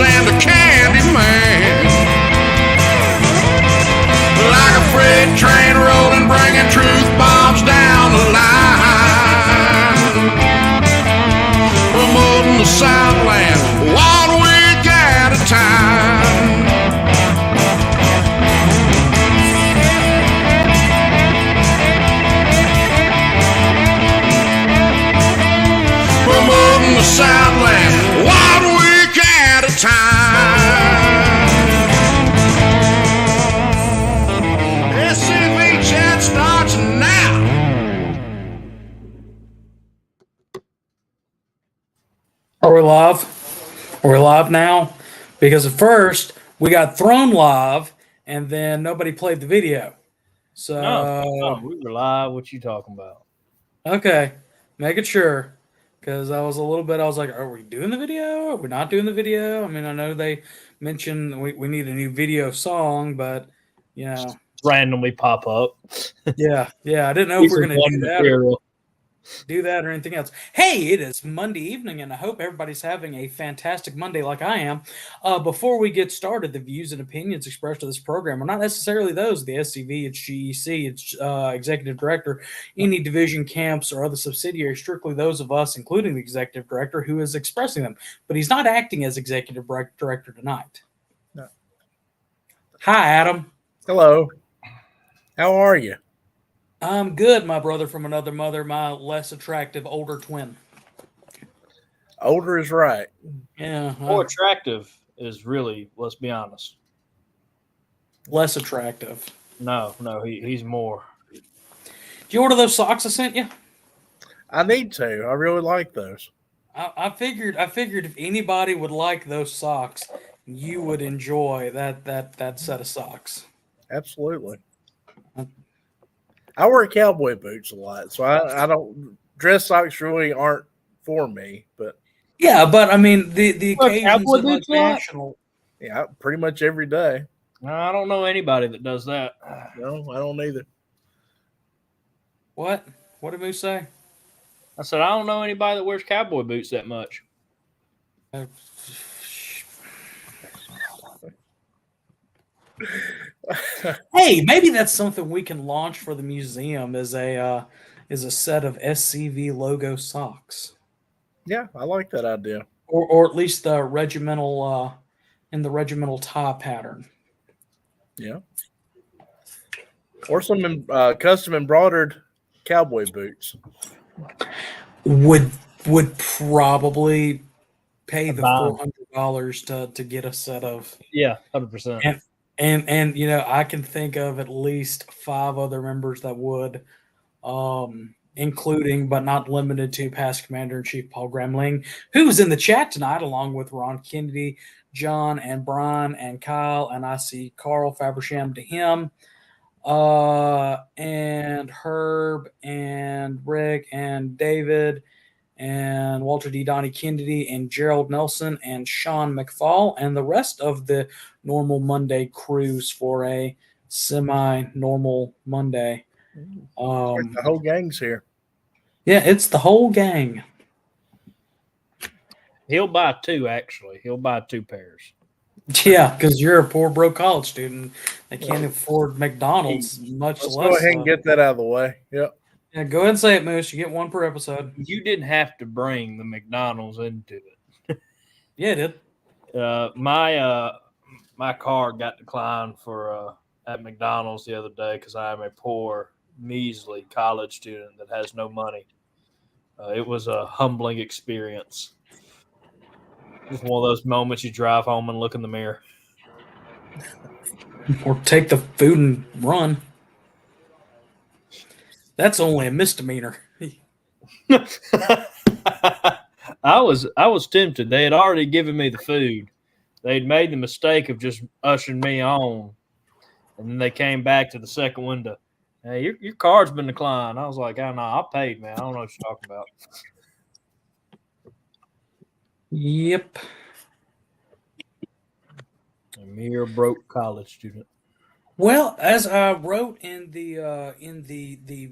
and a candy man. Like a freight train rolling, bringing truth bombs down the line. Promoting the Southland 1 week at a time. Promoting the Southland 1 week at a time. SCV chat starts now. Are we live? Are we live now? Because at first we got thrown live and then nobody played the video. So No, we were live. What you talking about? okay, making sure. Because I was a little bit, I was like, are we doing the video? Are we not doing the video? I mean, I know they mentioned we need a new video song, but, you know. Randomly pop up. Yeah. I didn't know if we're going to do that or anything else. Hey, it is Monday evening, and I hope everybody's having a fantastic Monday like I am. Before we get started, the views and opinions expressed to this program are not necessarily those of the SCV, its GEC, its executive director, any division, camps, or other subsidiaries, strictly those of us, including the executive director, who is expressing them. But he's not acting as executive director tonight. No. Hi, Adam. Hello. How are you? I'm good, my brother from another mother, my less attractive older twin. Older is right. Yeah. More attractive is really, let's be honest. Less attractive. No, he's more. Did you order those socks I sent you? I need to. I really like those. I figured if anybody would like those socks, you would enjoy that set of socks. Absolutely. I wear cowboy boots a lot, so I don't dress socks really aren't for me. But yeah, but I mean the occasions cowboy of like boots a lot? national, yeah, pretty much every day. I don't know anybody that does that. No, I don't either. What? What did Moose say? I said I don't know anybody that wears cowboy boots that much. Hey, maybe that's something we can launch for the museum as a set of SCV logo socks. Yeah, I like that idea. Or at least the regimental in the regimental tie pattern. Yeah. Or some custom embroidered cowboy boots. Would probably pay the $400 to get a set of. Yeah, 100%. And you know, I can think of at least 5 other members that would, including but not limited to past Commander-in-Chief Paul Gramling, who's in the chat tonight, along with Ron Kennedy, John and Brian and Kyle, and I see Carl Fabersham to him, and Herb and Rick and David and Walter D. Donnie Kennedy and Gerald Nelson and Sean McFall and the rest of the normal Monday crews for a semi-normal Monday. The whole gang's here. Yeah, it's the whole gang. He'll buy 2, actually. He'll buy 2 pairs. Yeah, because you're a poor broke college student. They can't afford McDonald's, much Let's less. go ahead and get that out of the way. Yep. Yeah, go ahead and say it, Moose. You get 1 per episode. You didn't have to bring the McDonald's into it. Yeah, it did. My card got declined for at McDonald's the other day because I am a poor, measly college student that has no money. It was a humbling experience. It's one of those moments you drive home and look in the mirror. Or take the food and run. That's only a misdemeanor. I was tempted. They had already given me the food. They'd made the mistake of just ushering me on. And then they came back to the second window. Hey, your card's been declined. I was like, oh, no, I paid, man. I don't know what you're talking about. Yep. A mere broke college student. Well, as I wrote in the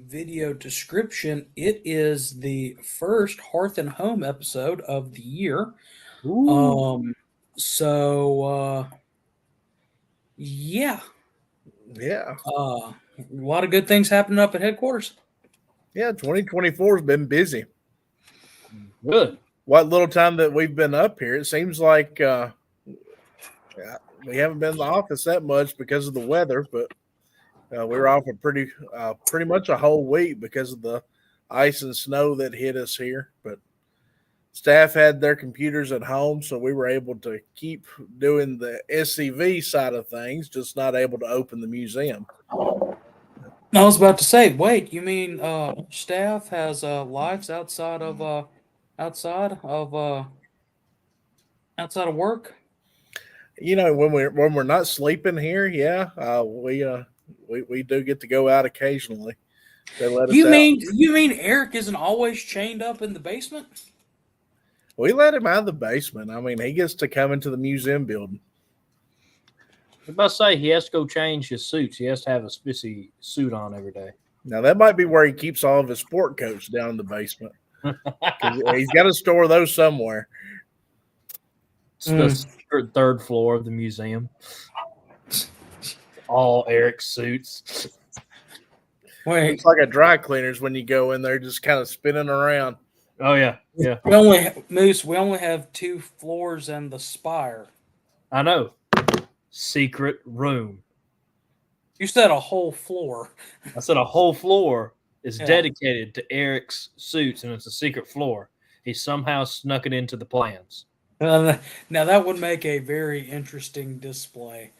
video description, it is the first Hearth and Home episode of the year. So, yeah, Yeah. a lot of good things happening up at headquarters. Yeah. 2024 has been busy. Good. What little time that we've been up here, it seems like we haven't been in the office that much because of the weather, but we were off a pretty much a whole week because of the ice and snow that hit us here. But staff had their computers at home, so we were able to keep doing the SCV side of things, just not able to open the museum. I was about to say, wait, you mean staff has lives outside of outside of work? You know, when we're not sleeping here, yeah, we do get to go out occasionally. They let us out. You mean Eric isn't always chained up in the basement? We let him out of the basement. I mean, he gets to come into the museum building. I was about to say he has to go change his suits. He has to have a spissy suit on every day. Now that might be where he keeps all of his sport coats down in the basement. He's got to store those somewhere. It's the secret third floor of the museum. All Eric's suits. Wait, It's like a dry cleaners when you go in there, just kind of spinning around. Oh yeah, yeah. we only have 2 floors and the spire. I know. Secret room. You said a whole floor. I said a whole floor is dedicated to Eric's suits, and it's a secret floor. He somehow snuck it into the plans. Now that would make a very interesting display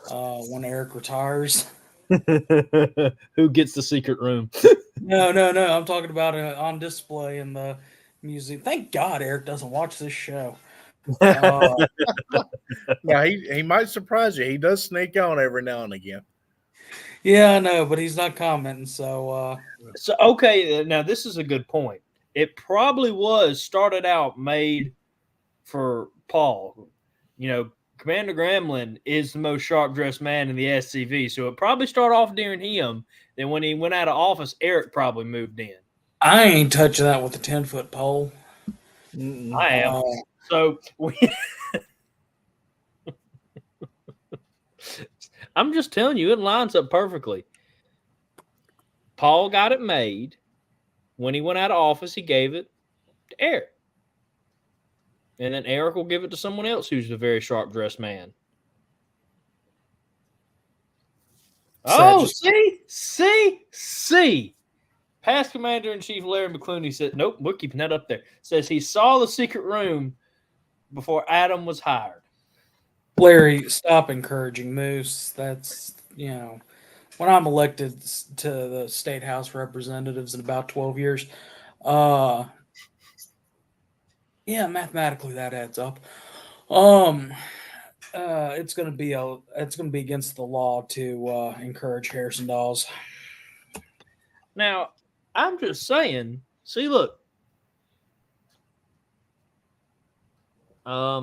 when Eric retires. Who gets the secret room? No. I'm talking about on display in the museum. Thank God Eric doesn't watch this show. Yeah, he might surprise you. He does sneak on every now and again. Yeah, I know, but he's not commenting. So okay, now this is a good point. It probably was started out made for Paul. You know, Commander Gremlin is the most sharp dressed man in the SCV, so it probably started off during him. Then when he went out of office, Eric probably moved in. I ain't touching that with a 10-foot pole. I am. So I'm just telling you, it lines up perfectly. Paul got it made. When he went out of office, he gave it to Eric. And then Eric will give it to someone else who's a very sharp-dressed man. Oh, see. Past Commander-in-Chief Larry McClooney said, nope, we're keeping that up there. Says he saw the secret room before Adam was hired. Larry, stop encouraging Moose. That's, when I'm elected to the State House Representatives in about 12 years, mathematically that adds up. It's gonna be against the law to encourage Harrison Dawes. Now, I'm just saying. See, look. I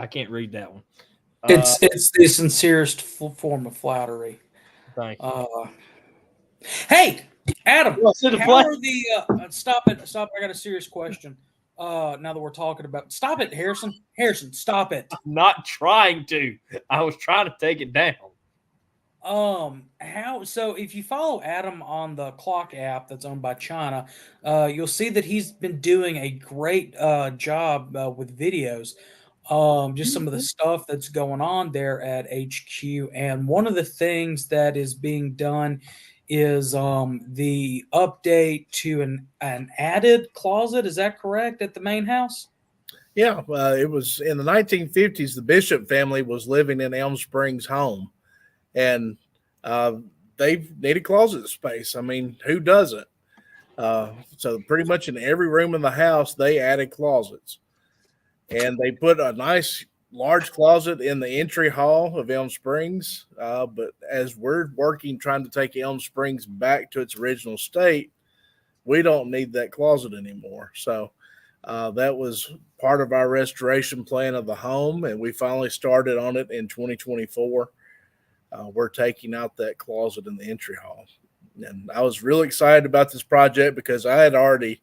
can't read that one. It's the sincerest form of flattery. Thank you. Hey, Adam, how are the stop it? I got a serious question. Now that we're talking about, stop it, Harrison. Harrison, stop it. I'm not trying to. I was trying to take it down. So if you follow Adam on the Clock app that's owned by China, you'll see that he's been doing a great job with videos. Just some of the stuff that's going on there at HQ, and one of the things that is being done is the update to an added closet. Is that correct at the main house? Yeah, it was in the 1950s. The Bishop family was living in Elm Springs home, and they needed closet space. I mean, who doesn't? So pretty much in every room in the house, they added closets. And they put a nice large closet in the entry hall of Elm Springs. But as we're working, trying to take Elm Springs back to its original state, we don't need that closet anymore. So that was part of our restoration plan of the home. And we finally started on it in 2024. We're taking out that closet in the entry hall. And I was really excited about this project because I had already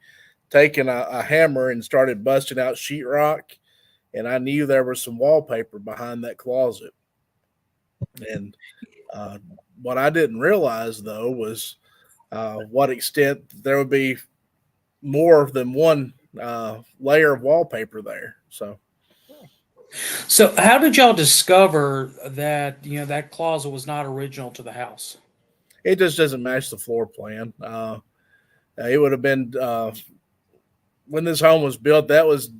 taken a hammer and started busting out sheetrock, and I knew there was some wallpaper behind that closet. And what I didn't realize, though, was what extent there would be more than one layer of wallpaper there. So how did y'all discover that that closet was not original to the house? It just doesn't match the floor plan. It would have been when this home was built. That was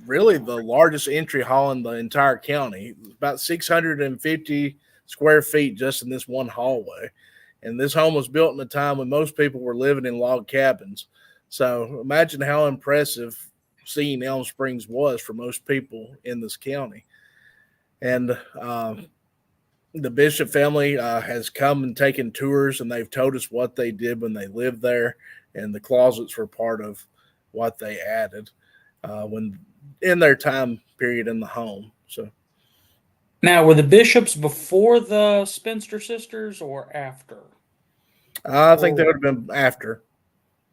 really the largest entry hall in the entire county. About 650 square feet just in this one hallway. And this home was built in a time when most people were living in log cabins. So imagine how impressive seeing Elm Springs was for most people in this county. And the Bishop family has come and taken tours, and they've told us what they did when they lived there, and the closets were part of what they added when in their time period in the home. So now, were the Bishops before the Spencer sisters or after? I think that would have been after.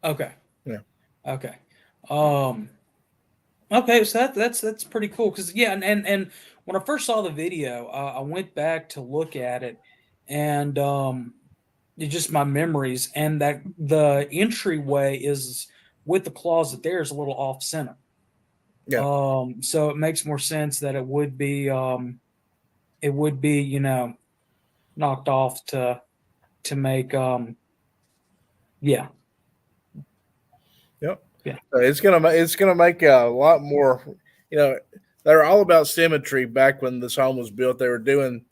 Okay. Yeah. Okay. Okay, so that's pretty cool because and when I first saw the video, I went back to look at it, and it's just my memories, and that the entryway is with the closet there is a little off center. Yeah. So it makes more sense that it would be knocked off to make yeah. Yep. Yeah. So it's gonna make a lot more. They're all about symmetry. Back when this home was built, they were doing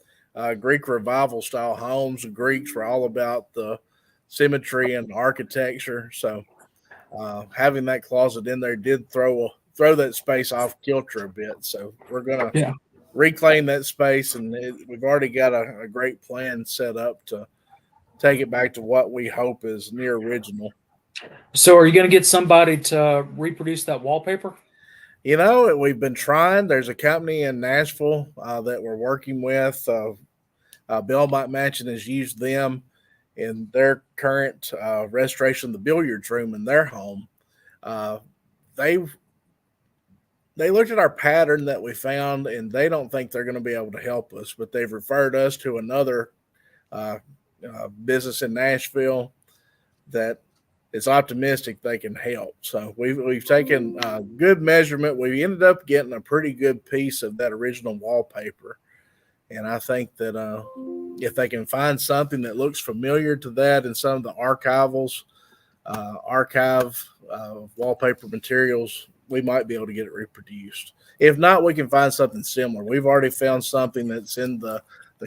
Greek revival style homes. The Greeks were all about the symmetry and architecture. So having that closet in there did throw that space off kilter a bit. So we're gonna reclaim that space, and we've already got a great plan set up to take it back to what we hope is near original. So are you going to get somebody to reproduce that wallpaper? We've been trying. There's a company in Nashville that we're working with. Belmont Mansion has used them in their current restoration of the billiards room in their home. They looked at our pattern that we found, and they don't think they're going to be able to help us, but they've referred us to another business in Nashville that is optimistic they can help. So we've taken good measurement. We ended up getting a pretty good piece of that original wallpaper, and I think that if they can find something that looks familiar to that in some of the archive wallpaper materials, we might be able to get it reproduced. If not, we can find something similar. We've already found something that's in the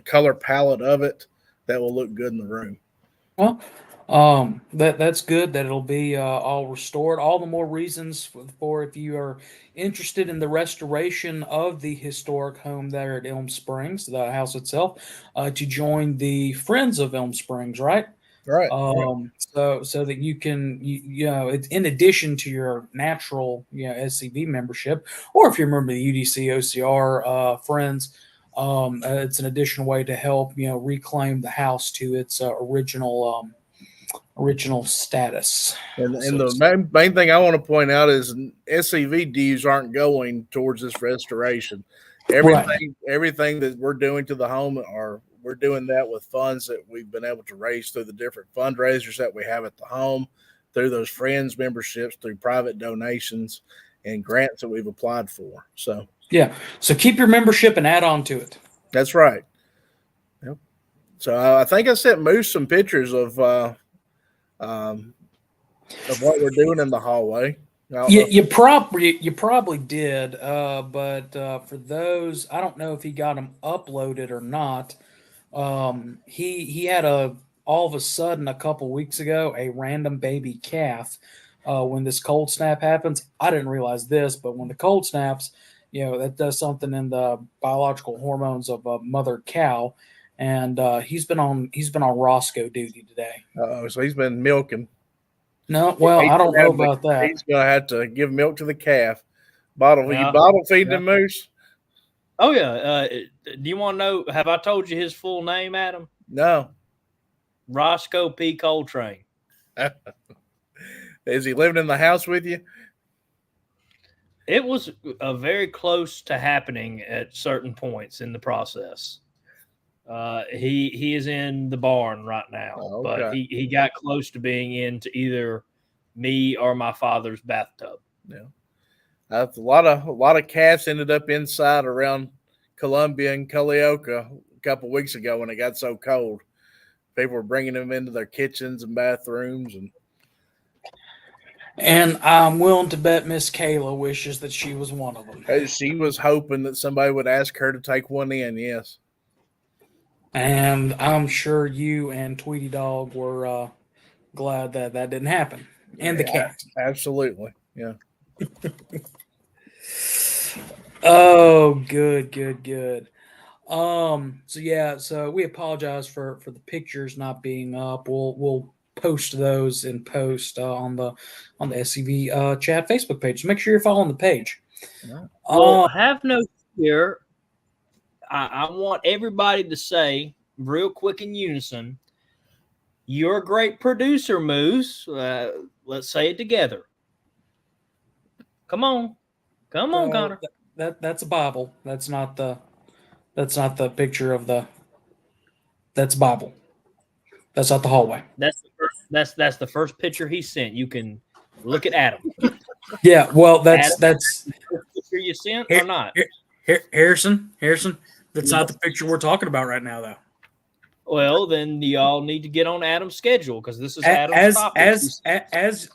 color palette of it that will look good in the room. Well, that's good that it'll be all restored. All the more reasons for if you are interested in the restoration of the historic home there at Elm Springs, the house itself, to join the Friends of Elm Springs, right? Right. So that you can it's in addition to your natural SCV membership, or if you're a member of the UDC OCR Friends. It's an additional way to help reclaim the house to its original status. And the main thing I want to point out is SCV dues aren't going towards this restoration. Everything that we're doing to the home, we're doing that with funds that we've been able to raise through the different fundraisers that we have at the home, through those Friends memberships, through private donations and grants that we've applied for. So keep your membership and add on to it. That's right. Yep. So I think I sent Moose some pictures of what we're doing in the hallway. You probably did, but for those, I don't know if he got them uploaded or not. He had all of a sudden a couple weeks ago a random baby calf. When this cold snap happens, I didn't realize this, but when the cold snaps, that does something in the biological hormones of a mother cow, and he's been on Roscoe duty today. So he's been milking. No, well, I don't know about that. He's gonna have to give milk to the calf. You bottle feeding the Moose? Oh yeah. Do you want to know? Have I told you his full name, Adam? No. Roscoe P. Coltrane. Is he living in the house with you? It was very close to happening at certain points in the process. He is in the barn right now, but he got close to being into either me or my father's bathtub. Yeah, a lot of cats ended up inside around Columbia and Culleoka a couple weeks ago when it got so cold. People were bringing them into their kitchens and bathrooms, and I'm willing to bet Miss Kayla wishes that she was one of them. She was hoping that somebody would ask her to take one in. Yes. And I'm sure you and Tweety Dog were glad that didn't happen. And the cat. Absolutely. Yeah. Oh, good. So we apologize for the pictures not being up. We'll post those in post on the SCV chat Facebook page. So make sure you're following the page. Well, have no fear. I want everybody to say real quick in unison, "You're a great producer, Moose." Let's say it together. Come on, Connor. That's a Bible. That's not the picture of the. That's Bible. That's not the hallway. That's the first picture he sent. You can look at Adam. Yeah, well, that's the picture you sent or not. Harrison. That's not the picture we're talking about right now, though. Well, then y'all need to get on Adam's schedule because this is Adam's topic.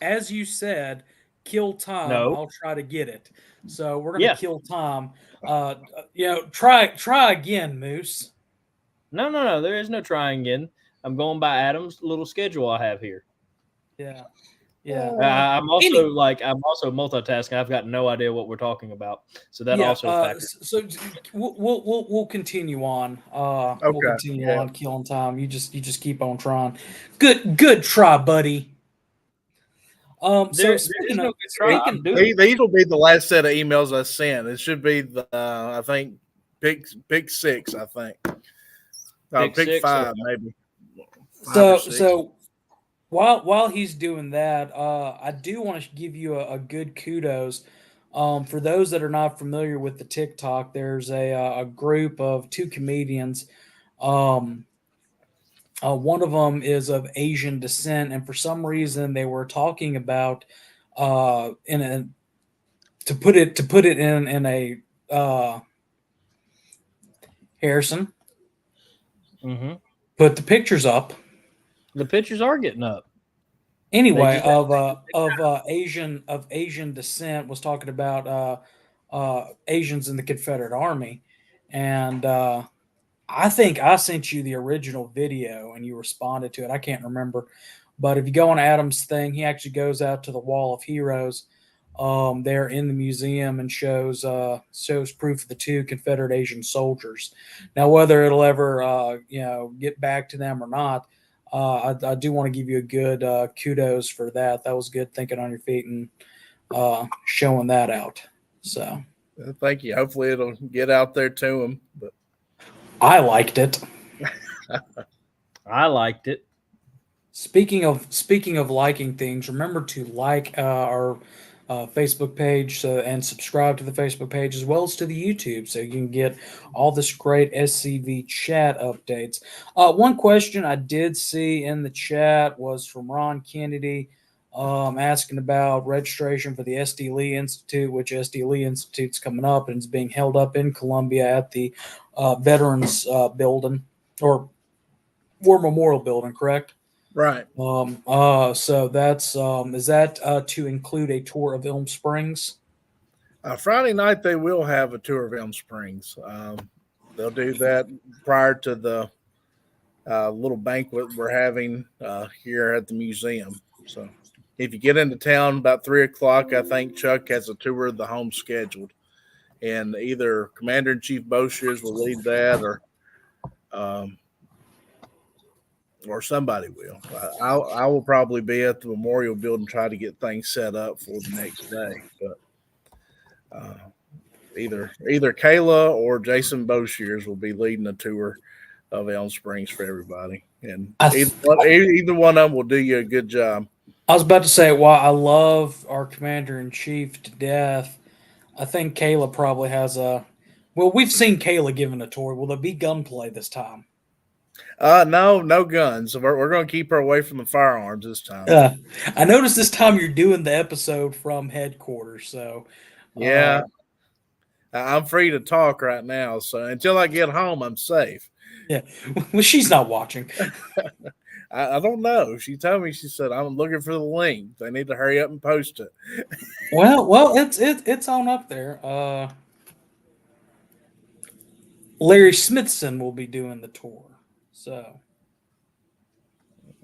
As you said, kill time. No. I'll try to get it. So we're gonna kill time. Try again, Moose. No. There is no trying again. I'm going by Adam's little schedule I have here. Yeah. I'm also multitasking. I've got no idea what we're talking about, so that also factors. So we'll continue on. We'll continue on killing time. You just keep on trying. Good try, buddy. These will be the last set of emails I sent. It should be the I think pick 6. I think pick 5 maybe. So while he's doing that, I do want to give you a good kudos. For those that are not familiar with the TikTok, there's a group of 2 comedians. One of them is of Asian descent, and for some reason they were talking about to put it in a Harrison. Mm-hmm. Put the pictures up. The pictures are getting up. Anyway, of Asian descent was talking about Asians in the Confederate Army, and I think I sent you the original video and you responded to it. I can't remember, but if you go on Adam's thing, he actually goes out to the Wall of Heroes there in the museum and shows proof of the 2 Confederate Asian soldiers. Now, whether it'll ever get back to them or not. I do want to give you a good kudos for that. That was good thinking on your feet and showing that out. So, thank you. Hopefully, it'll get out there to them. But I liked it. I liked it. Speaking of liking things, remember to like our Facebook page and subscribe to the Facebook page as well as to the YouTube so you can get all this great SCV chat updates. One question I did see in the chat was from Ron Kennedy asking about registration for the SD Lee Institute, which SD Lee Institute's coming up and is being held up in Columbia at the Veterans Building or War Memorial Building, correct? Right. So that's is that to include a tour of Elm Springs? Friday night they will have a tour of Elm Springs. They'll do that prior to the little banquet we're having here at the museum. So if you get into town about 3:00, I think Chuck has a tour of the home scheduled, and either Commander-in-Chief Boshears will lead that, or somebody will. I will probably be at the Memorial Building try to get things set up for the next day. But either Kayla or Jason Boshears will be leading a tour of Elm Springs for everybody, and either one of them will do you a good job. I was about to say, while I love our Commander-in-Chief to death, I think Kayla probably has a. Well, we've seen Kayla giving a tour. Will there be gunplay this time? No guns. We're going to keep her away from the firearms this time. I noticed this time you're doing the episode from headquarters, so yeah, I'm free to talk right now. So until I get home, I'm safe. yeah. Well, she's not watching. I don't know. She told me, she said, I'm looking for the link. They need to hurry up and post it. Well, it's on up there. Larry Smithson will be doing the tour. So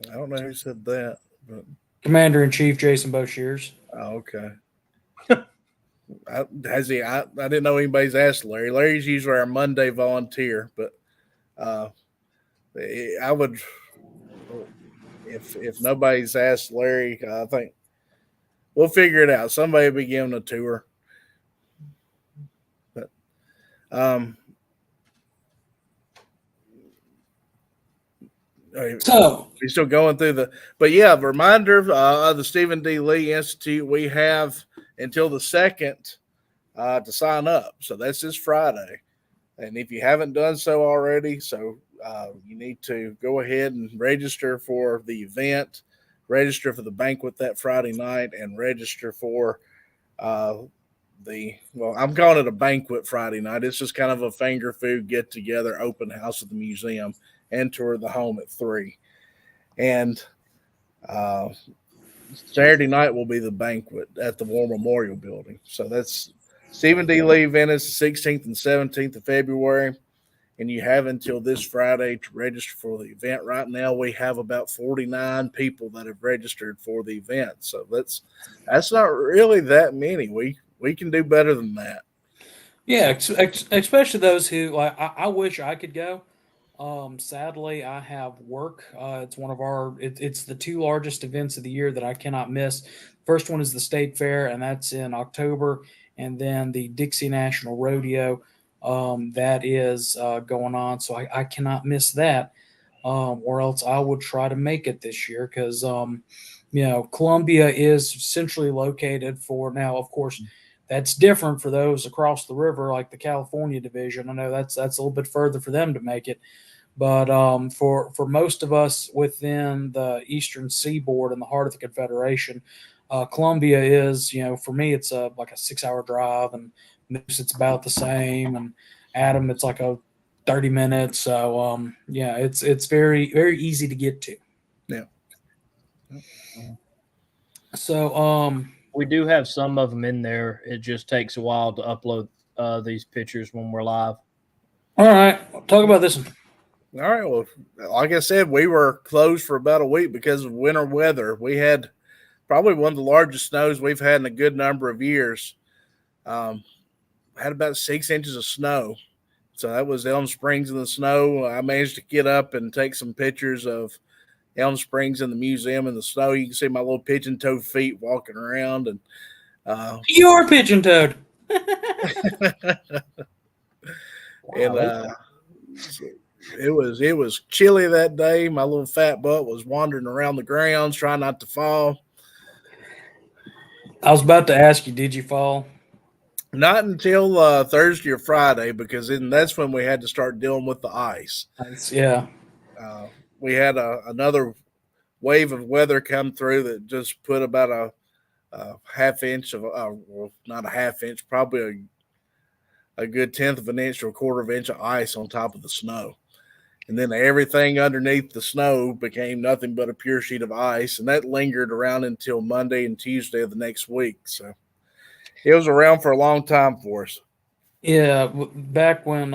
I don't know who said that, but Commander in Chief Jason Boshears. okay. I didn't know anybody's asked Larry. Larry's usually our Monday volunteer, but I would, if nobody's asked Larry, I think we'll figure it out. Somebody will be giving a tour. But So we're still going through but yeah, reminder of the Stephen D. Lee Institute. We have until the 2nd to sign up. So that's this Friday. And if you haven't done so already, you need to go ahead and register for the event, register for the banquet that Friday night, and register for I'm calling it a banquet Friday night. It's just kind of a finger food get together, open house at the museum, and tour the home at 3. And Saturday night will be the banquet at the War Memorial Building. So that's Stephen D. Lee event is the 16th and 17th of February. And you have until this Friday to register for the event. Right now, we have about 49 people that have registered for the event. So that's not really that many. We can do better than that. yeah, especially those who like. I wish I could go. Sadly, I have work. It's one of it's the 2 largest events of the year that I cannot miss. First one is the State Fair, and that's in October, and then the Dixie National Rodeo that is going on. So I cannot miss that, or else I would try to make it this year because Columbia is centrally located for now. Of course, that's different for those across the river, like the California division. I know that's a little bit further for them to make it. But for most of us within the Eastern Seaboard and the heart of the Confederation, Columbia is, for me, it's like a 6-hour drive, and Moose, it's about the same, and Adam, it's like a 30 minutes. So it's very, very easy to get to. Yeah. So we do have some of them in there. It just takes a while to upload these pictures when we're live. All right, talk about this one. All right. Well, like I said, we were closed for about a week because of winter weather. We had probably one of the largest snows we've had in a good number of years. Had about 6 inches of snow. So that was Elm Springs in the snow. I managed to get up and take some pictures of Elm Springs in the museum in the snow. You can see my little pigeon-toed feet walking around. And You're pigeon-toed. And it was chilly that day. My little fat butt was wandering around the grounds trying not to fall. I was about to ask you, did you fall? Not until Thursday or Friday, because that's when we had to start dealing with the ice. Yeah. We had another wave of weather come through that just put about a half inch of, not a half inch, probably a good 1/10 of an inch or a 1/4 of an inch of ice on top of the snow. And then everything underneath the snow became nothing but a pure sheet of ice. And that lingered around until Monday and Tuesday of the next week. So it was around for a long time for us. Yeah. Back when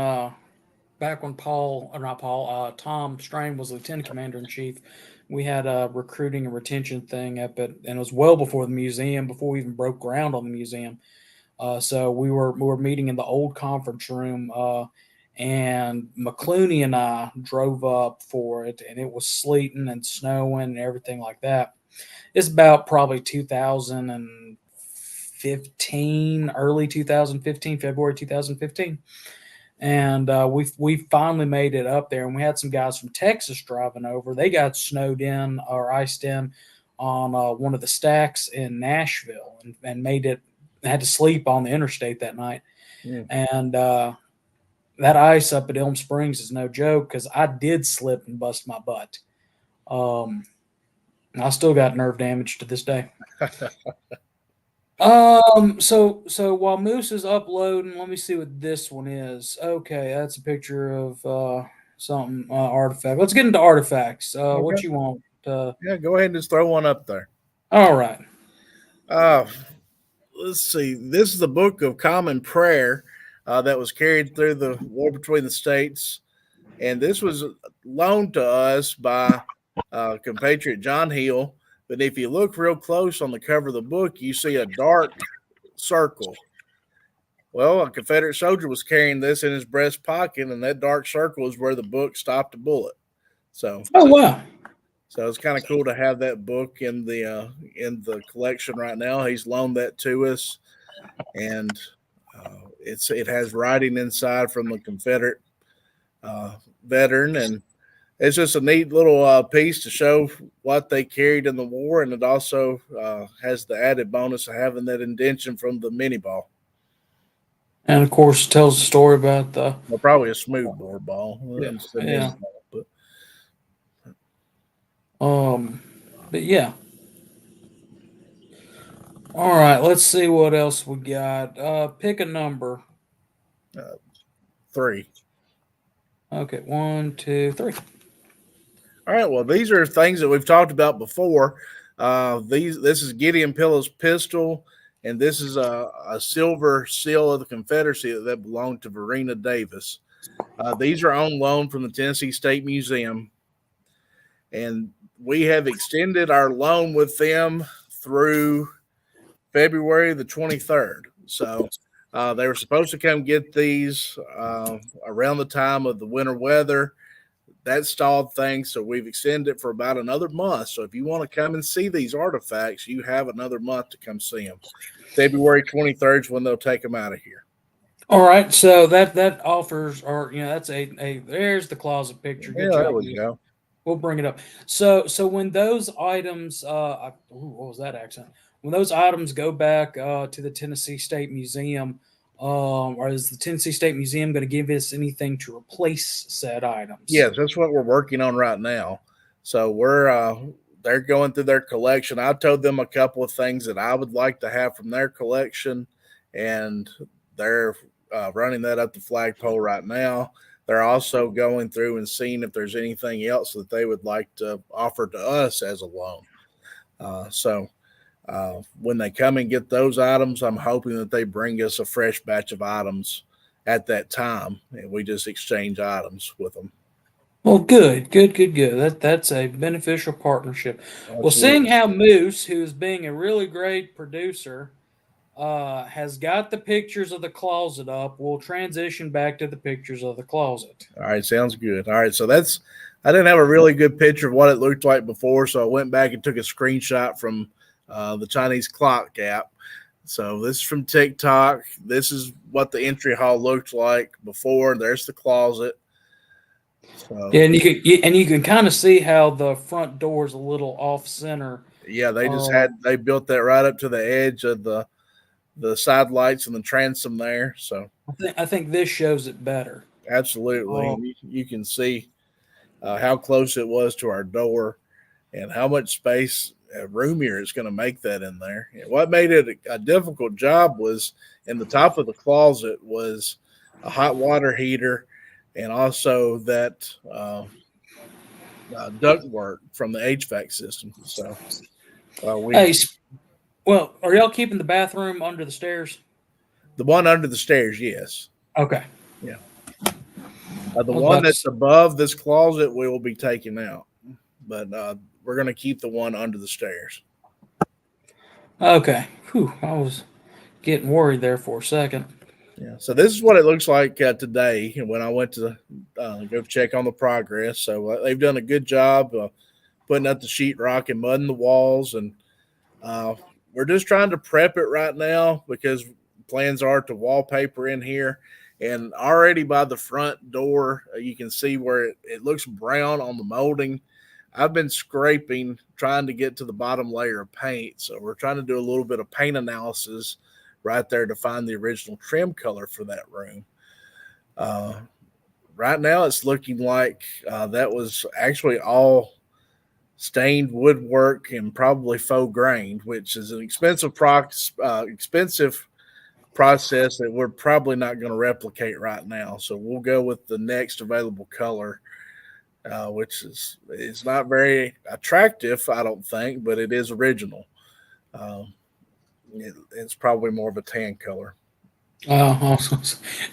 Tom Strain was Lieutenant Commander in Chief, we had a recruiting and retention thing and it was well before the museum, before we even broke ground on the museum. So we were meeting in the old conference room, and McClooney and I drove up for it, and it was sleeting and snowing and everything like that. It's about probably 2015, early 2015, February 2015. And we finally made it up there, and we had some guys from Texas driving over. They got snowed in or iced in on one of the stacks in Nashville and made it had to sleep on the interstate that night. Yeah. And that ice up at Elm Springs is no joke because I did slip and bust my butt. I still got nerve damage to this day. So while Moose is uploading, let me see what this one is. Okay, that's a picture of something artifact. Let's get into artifacts. Okay. What you want? Yeah, go ahead and just throw one up there. All right. Let's see. This is the Book of Common Prayer that was carried through the war between the states, and this was loaned to us by compatriot John Hill. But if you look real close on the cover of the book, you see a dark circle. Well, a Confederate soldier was carrying this in his breast pocket, and that dark circle is where the book stopped a bullet. So, Oh wow! So it's kind of cool to have that book in the collection right now. He's loaned that to us, and it has writing inside from the Confederate veteran, and it's just a neat little piece to show what they carried in the war, and it also has the added bonus of having that indention from the mini ball. And of course, tells the story about probably a smooth bore ball. Yeah. But yeah. All right, let's see what else we got. Pick a number. 3. Okay, 1, 2, 3. All right. Well, these are things that we've talked about before. This is Gideon Pillow's pistol, and this is a silver seal of the Confederacy that belonged to Verena Davis. These are on loan from the Tennessee State Museum, and we have extended our loan with them through February the 23rd. So they were supposed to come get these around the time of the winter weather. That stalled things, so we've extended it for about another month. So if you want to come and see these artifacts, you have another month to come see them. February 23rd is when they'll take them out of here. All right, so that offers, or that's a there's the closet picture. Good job. There we go. We'll bring it up. So when those items, what was that accent? When those items go back to the Tennessee State Museum, or is the Tennessee State Museum going to give us anything to replace said items? Yes, that's what we're working on right now. So they're going through their collection. I told them a couple of things that I would like to have from their collection, and they're running that up the flagpole right now. They're also going through and seeing if there's anything else that they would like to offer to us as a loan. When they come and get those items, I'm hoping that they bring us a fresh batch of items at that time, and we just exchange items with them. Well, good. That's a beneficial partnership. Absolutely. Well, seeing how Moose, who's being a really great producer, has got the pictures of the closet up, we'll transition back to the pictures of the closet. All right, sounds good. All right, so I didn't have a really good picture of what it looked like before, so I went back and took a screenshot from the Chinese clock app. So this is from TikTok. This is what the entry hall looked like before. There's the closet. So, yeah, and you can kind of see how the front door is a little off center. Yeah, they built that right up to the edge of the side lights and the transom there. So I think this shows it better. Absolutely. You can see how close it was to our door and how much space roomier it's going to make that in there. And what made it a difficult job was in the top of the closet was a hot water heater and also that duct work from the HVAC system. So well, are y'all keeping the bathroom under the stairs? The one under the stairs, yes. Okay. Yeah. The one that's above this closet we will be taking out, but we're going to keep the one under the stairs. Okay. Whew, I was getting worried there for a second. Yeah. So this is what it looks like today when I went to go check on the progress. So they've done a good job putting up the sheetrock and mudding the walls, and we're just trying to prep it right now because plans are to wallpaper in here. And already by the front door, you can see where it looks brown on the molding. I've been scraping, trying to get to the bottom layer of paint. So we're trying to do a little bit of paint analysis right there to find the original trim color for that room. Right now, it's looking like that was actually all stained woodwork and probably faux grained, which is an expensive process that we're probably not going to replicate right now. So we'll go with the next available color, which is not very attractive, I don't think, but it is original. It's probably more of a tan color.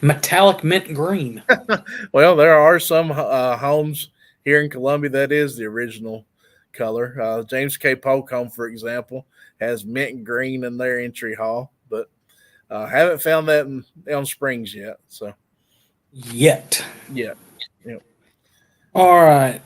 Metallic mint green. Well, there are some homes here in Columbia that is the original color. James K. Polk home, for example, has mint green in their entry hall, but haven't found that in Elm Springs yet. So Yet. yeah. All right.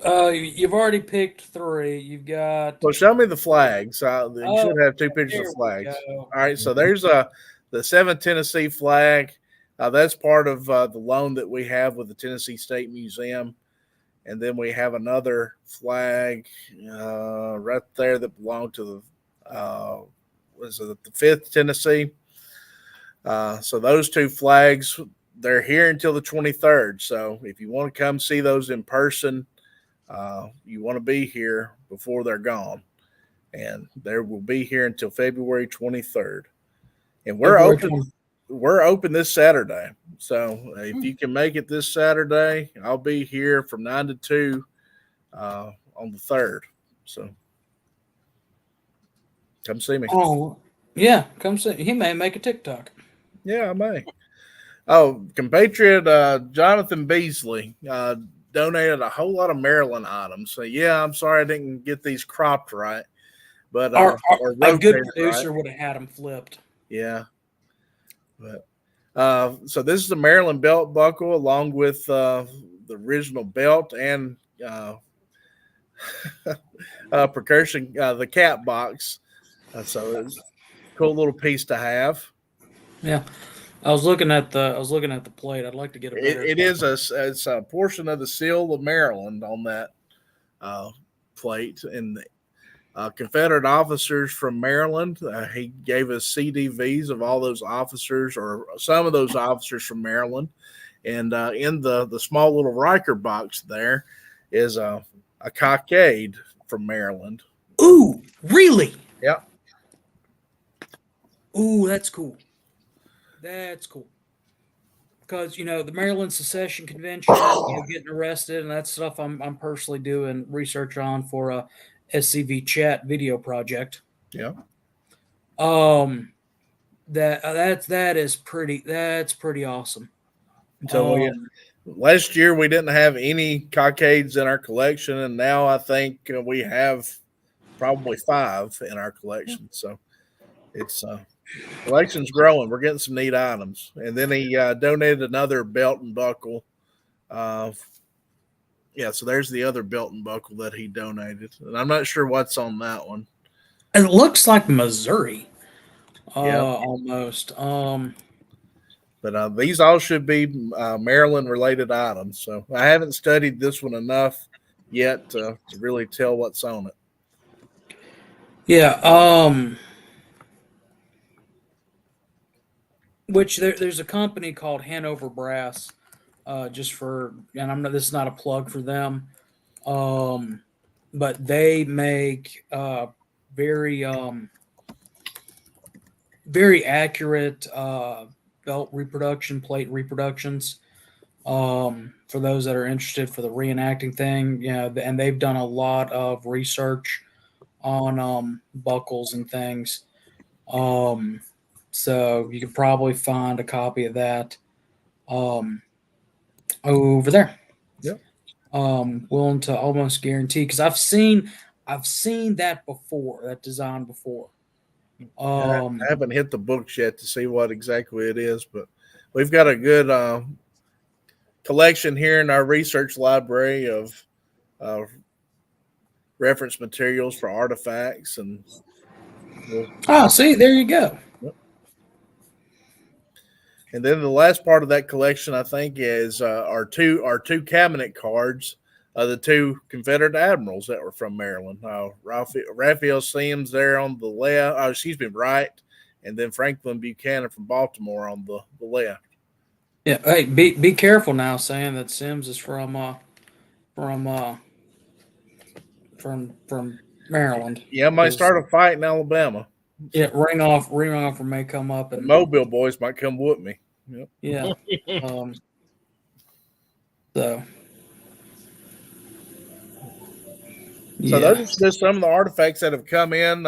You've already picked 3. You've got. Well, show me the flags. You should have 2 pictures of flags. All right. So there's the 7th Tennessee flag. That's part of the loan that we have with the Tennessee State Museum. And then we have another flag right there that belonged to the 5th Tennessee. So those 2 flags, they're here until the 23rd. So if you want to come see those in person, you want to be here before they're gone. And they will be here until February 23rd. And we're open this Saturday. So if you can make it this Saturday, I'll be here from 9 to 2 on the 3rd. So come see me. Oh, yeah. Come see. He may make a TikTok. Yeah, I may. Oh, compatriot Jonathan Beasley donated a whole lot of Maryland items. So, yeah, I'm sorry I didn't get these cropped right. But a good producer would have had them flipped. Yeah. But so this is the Maryland belt buckle along with the original belt and percussion, the cap box. So it's a cool little piece to have. Yeah. I was looking at the plate. I'd like to get a better. It's a portion of the seal of Maryland on that plate. And Confederate officers from Maryland. He gave us CDVs of all those officers, or some of those officers from Maryland. And in the small little Riker box there is a cockade from Maryland. Ooh, really? Yep. Ooh, that's cool. That's cool. Because the Maryland Secession Convention, getting arrested and that stuff. I'm personally doing research on for a SCV chat video project. Yeah. That's pretty awesome. So last year we didn't have any cockades in our collection, and now I think we have probably 5 in our collection. So it's collection's growing. We're getting some neat items. And then he donated another belt and buckle. So there's the other belt and buckle that he donated. And I'm not sure what's on that one. It looks like Missouri. Almost. But these all should be Maryland-related items. So I haven't studied this one enough yet to really tell what's on it. Yeah. Which there's a company called Hanover Brass, and this is not a plug for them, but they make very accurate belt reproduction, plate reproductions. For those that are interested for the reenacting thing, and they've done a lot of research on buckles and things. So you can probably find a copy of that over there. Yep. Willing to almost guarantee, because I've seen that before, that design before. I haven't hit the books yet to see what exactly it is, but we've got a good collection here in our research library of reference materials for artifacts, and see, there you go. Yep. And then the last part of that collection, I think, is our two cabinet cards of the 2 Confederate admirals that were from Maryland. Raphael Semmes there on the left, right, and then Franklin Buchanan from Baltimore on the left. Yeah. Hey, be careful now saying that Sims is from Maryland. Yeah, might start a fight in Alabama. Yeah, ring off may come up, and the Mobile boys might come with me. Yep. Yeah. So. So those are just some of the artifacts that have come in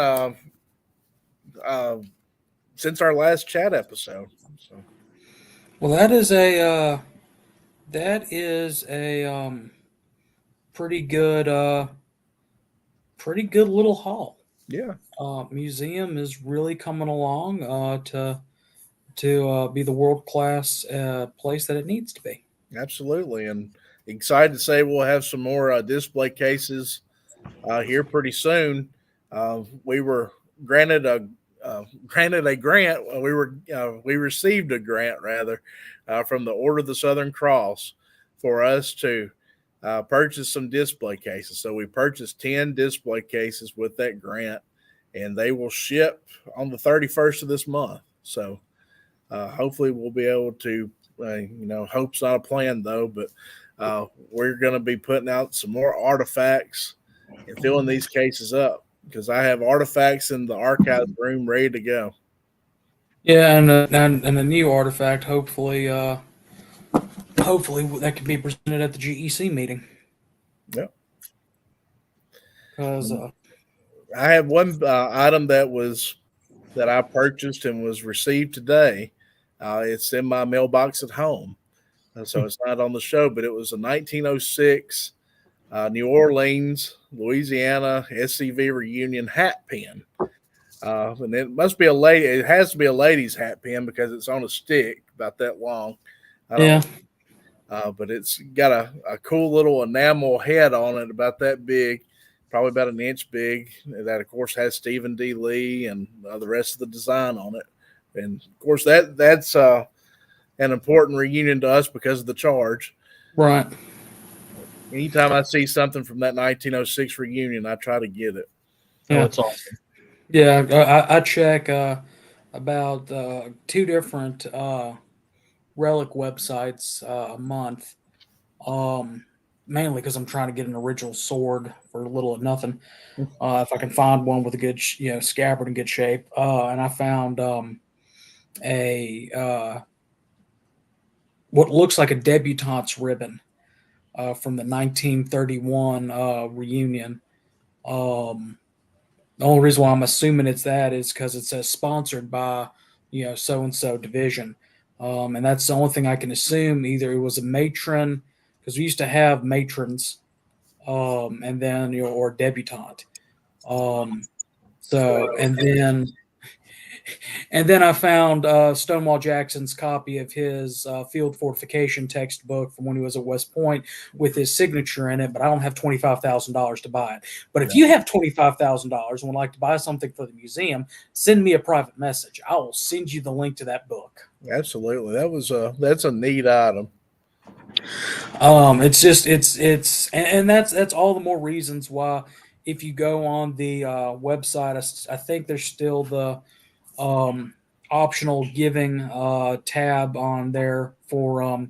since our last chat episode. So. Well, that is a pretty good little haul. Yeah. Museum is really coming along to be the world class place that it needs to be. Absolutely, and excited to say we'll have some more display cases here pretty soon. We were granted a grant. We received a grant rather from the Order of the Southern Cross for us to purchase some display cases. So we purchased 10 display cases with that grant, and they will ship on the 31st of this month. So hopefully we'll be able to. Hope's not a plan though, but we're going to be putting out some more artifacts and filling these cases up because I have artifacts in the archive room ready to go. Yeah, and a new artifact. Hopefully that can be presented at the GEC meeting. Yep. Because I have one item that I purchased and was received today. It's in my mailbox at home, so it's not on the show. But it was a 1906 New Orleans, Louisiana SCV reunion hat pin, and it must be a lady. It has to be a lady's hat pin because it's on a stick about that long. Yeah. But it's got a cool little enamel head on it about that big, probably about an inch big. That of course has Stephen D. Lee and the rest of the design on it. And of course that's an important reunion to us because of the charge. Right. Anytime I see something from that 1906 reunion, I try to get it. Yeah, that's awesome. Yeah, I check about 2 different relic websites a month, mainly because I'm trying to get an original sword for little or nothing. If I can find one with a good, scabbard in good shape, and I found what looks like a debutante's ribbon from the 1931 reunion. The only reason why I'm assuming it's that is because it says sponsored by, so and so division, and that's the only thing I can assume. Either it was a matron, because we used to have matrons, and then or debutante. And then I found Stonewall Jackson's copy of his field fortification textbook from when he was at West Point with his signature in it, but I don't have $25,000 to buy it. But if you have $25,000 and would like to buy something for the museum, send me a private message. I will send you the link to that book. Absolutely. That's a neat item. That's all the more reasons why if you go on the website, I think there's still the optional giving tab on there for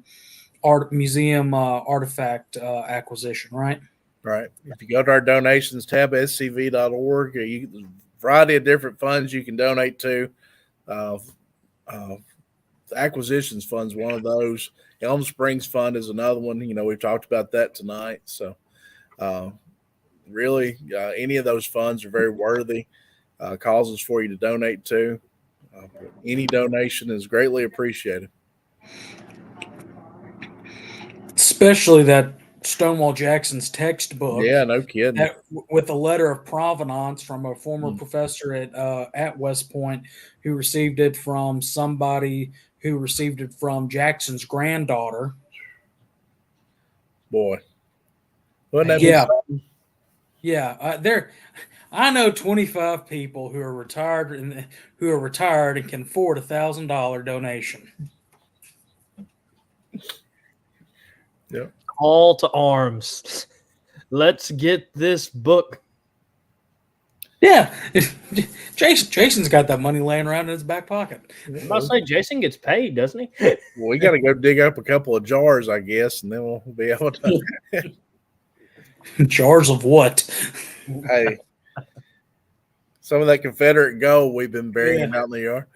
art museum artifact acquisition, right? Right. If you go to our donations tab, scv.org, a variety of different funds you can donate to. Acquisitions fund's one of those. Elm Springs Fund is another one. We've talked about that tonight. So really, any of those funds are very worthy causes for you to donate to. Any donation is greatly appreciated. Especially that Stonewall Jackson's textbook. Yeah, no kidding. With a letter of provenance from a former professor at West Point who received it from somebody who received it from Jackson's granddaughter. Boy. Wouldn't that be something? Yeah, I know 25 people who are retired and can afford $1,000 donation. Yep. Call to arms. Let's get this book. Yeah, Jason's got that money laying around in his back pocket. I'm about to say Jason gets paid, doesn't he? Well, we got to go dig up a couple of jars, I guess, and then we'll be able to. Jars of what? Hey, some of that Confederate gold we've been burying out in the yard.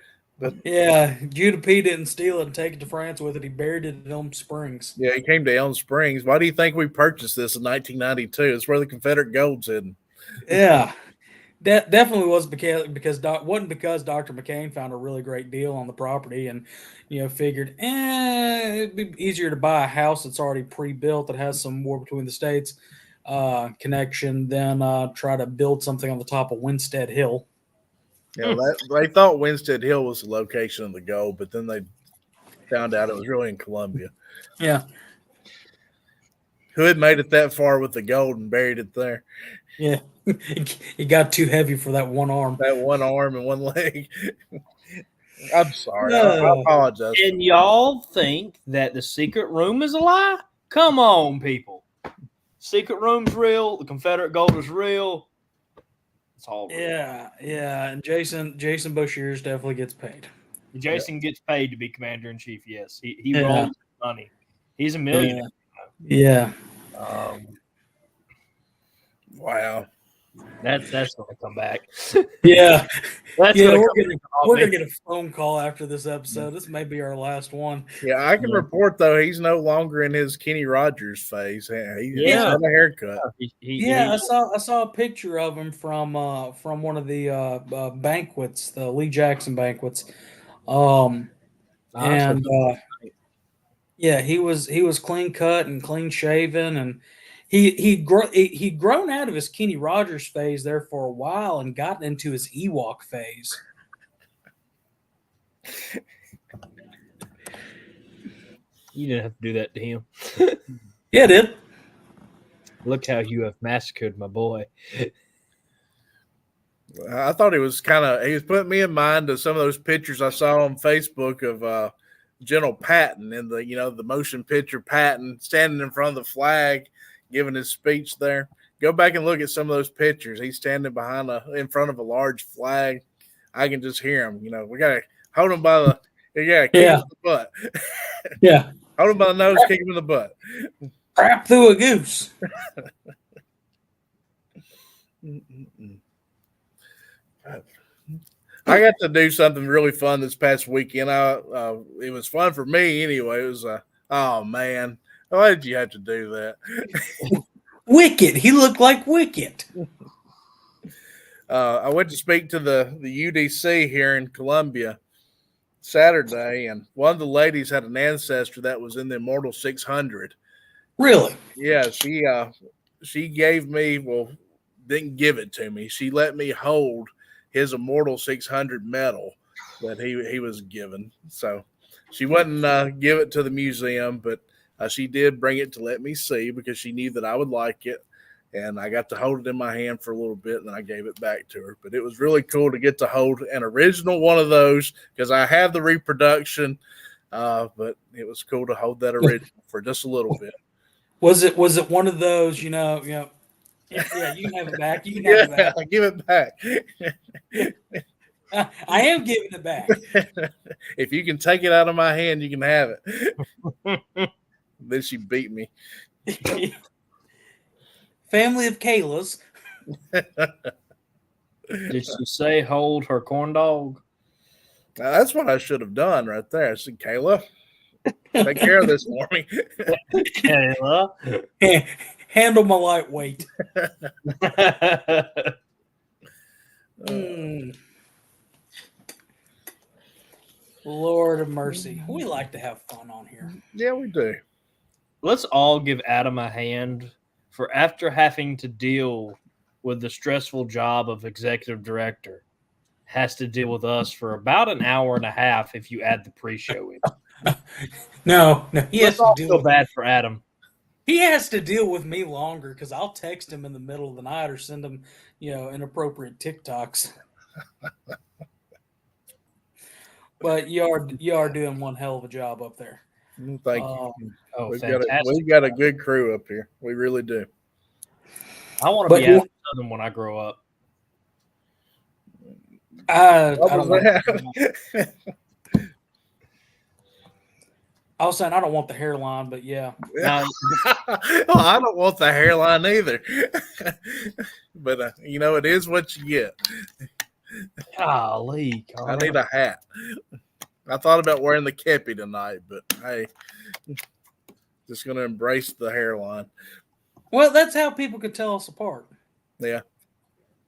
But yeah, Judah P didn't steal it and take it to France with it. He buried it in Elm Springs. yeah, he came to Elm Springs. Why do you think we purchased this in 1992? It's where the Confederate gold's hidden. Yeah, that definitely was because wasn't because Dr. McCain found a really great deal on the property and figured it'd be easier to buy a house that's already pre-built that has some war between the states connection than try to build something on the top of Winstead Hill. Yeah, they thought Winstead Hill was the location of the gold, but then they found out it was really in Columbia. Yeah. Who had made it that far with the gold and buried it there? Yeah. It got too heavy for that one arm. That one arm and one leg. I'm sorry. I apologize. And y'all think that the secret room is a lie? Come on, people. Secret room's real. The Confederate gold is real. It's all real. Yeah. And Jason Boshears definitely gets paid. Jason gets paid to be commander-in-chief, yes. He rolls money. He's a millionaire. Yeah. Wow. That's going to come back. Yeah. We're going to get a phone call after this episode. This may be our last one. Yeah, I can report, though, he's no longer in his Kenny Rogers phase. He's had a haircut. I saw a picture of him from one of the banquets, the Lee Jackson banquets. He was clean cut and clean shaven, and he'd grown out of his Kenny Rogers phase there for a while and gotten into his Ewok phase. You didn't have to do that to him. Yeah, I did. Look how you have massacred my boy. I thought he was putting me in mind of some of those pictures I saw on Facebook of General Patton and the motion picture Patton standing in front of the flag, giving his speech there. Go back and look at some of those pictures. He's standing in front of a large flag. I can just hear him. We got to hold him by the kick him in the butt. Yeah. Hold him by the nose, kick him in the butt. Crap through a goose. I got to do something really fun this past weekend. It was fun for me anyway. It was oh man, why did you have to do that? Wicket. He looked like Wicket. I went to speak to the UDC here in Columbia Saturday, and one of the ladies had an ancestor that was in the Immortal 600. Really? Yeah, she gave me, didn't give it to me. She let me hold his Immortal 600 medal that he was given. So she wouldn't give it to the museum, but she did bring it to let me see because she knew that I would like it. And I got to hold it in my hand for a little bit, and then I gave it back to her. But it was really cool to get to hold an original one of those because I have the reproduction, but it was cool to hold that original for just a little bit. Was it one of those, yeah, you can have it back. You can have it back. Give it back. I am giving it back. If you can take it out of my hand, you can have it. Then she beat me. Family of Kayla's. Did she say hold her corn dog? That's what I should have done right there. I said, Kayla, take care of this for me. Kayla. Handle my lightweight. Lord of mercy. We like to have fun on here. Yeah, we do. Let's all give Adam a hand for after having to deal with the stressful job of executive director, has to deal with us for about an hour and a half if you add the pre-show in. No, he has to feel bad for Adam. He has to deal with me longer because I'll text him in the middle of the night or send him, inappropriate TikToks. But you are doing one hell of a job up there. Thank you. Fantastic. We've got a good crew up here. We really do. I want to be Adam Southern when I grow up. I What don't was want. that? I was saying I don't want the hairline, but yeah. Now, Well, I don't want the hairline either. But it is what you get. golly, I Connor. need a hat. I thought about wearing the kepi tonight, but hey, just gonna embrace the hairline. Well, that's how people could tell us apart. Yeah,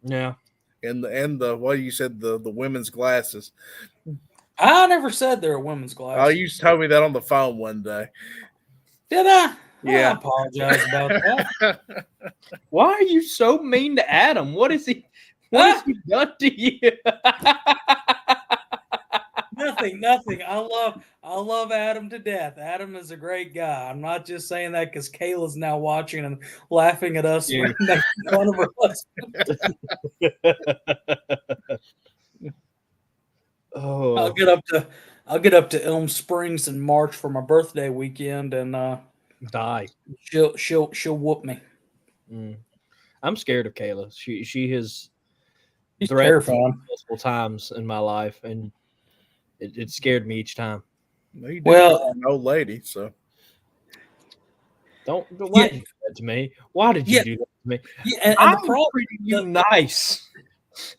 Yeah. and the what you said the women's glasses. I never said there were women's Oh, glasses. you told me that on the phone one day. Did I? Yeah. I apologize about that. Why are you so mean to Adam? What has he done to you? Nothing. I love Adam to death. Adam is a great guy. I'm not just saying that because Kayla's now watching and laughing at us Yeah. making fun of her husband. Oh, I'll get up to Elm Springs in March for my birthday weekend, and die. she'll whoop me. I'm scared of Kayla. She has She's threatened terrifying. multiple times in my life, and it scared me each time. Well, an old lady, so Why did you do that to me? Why did you do that to me? Yeah, and I'm the problem, treating you nice.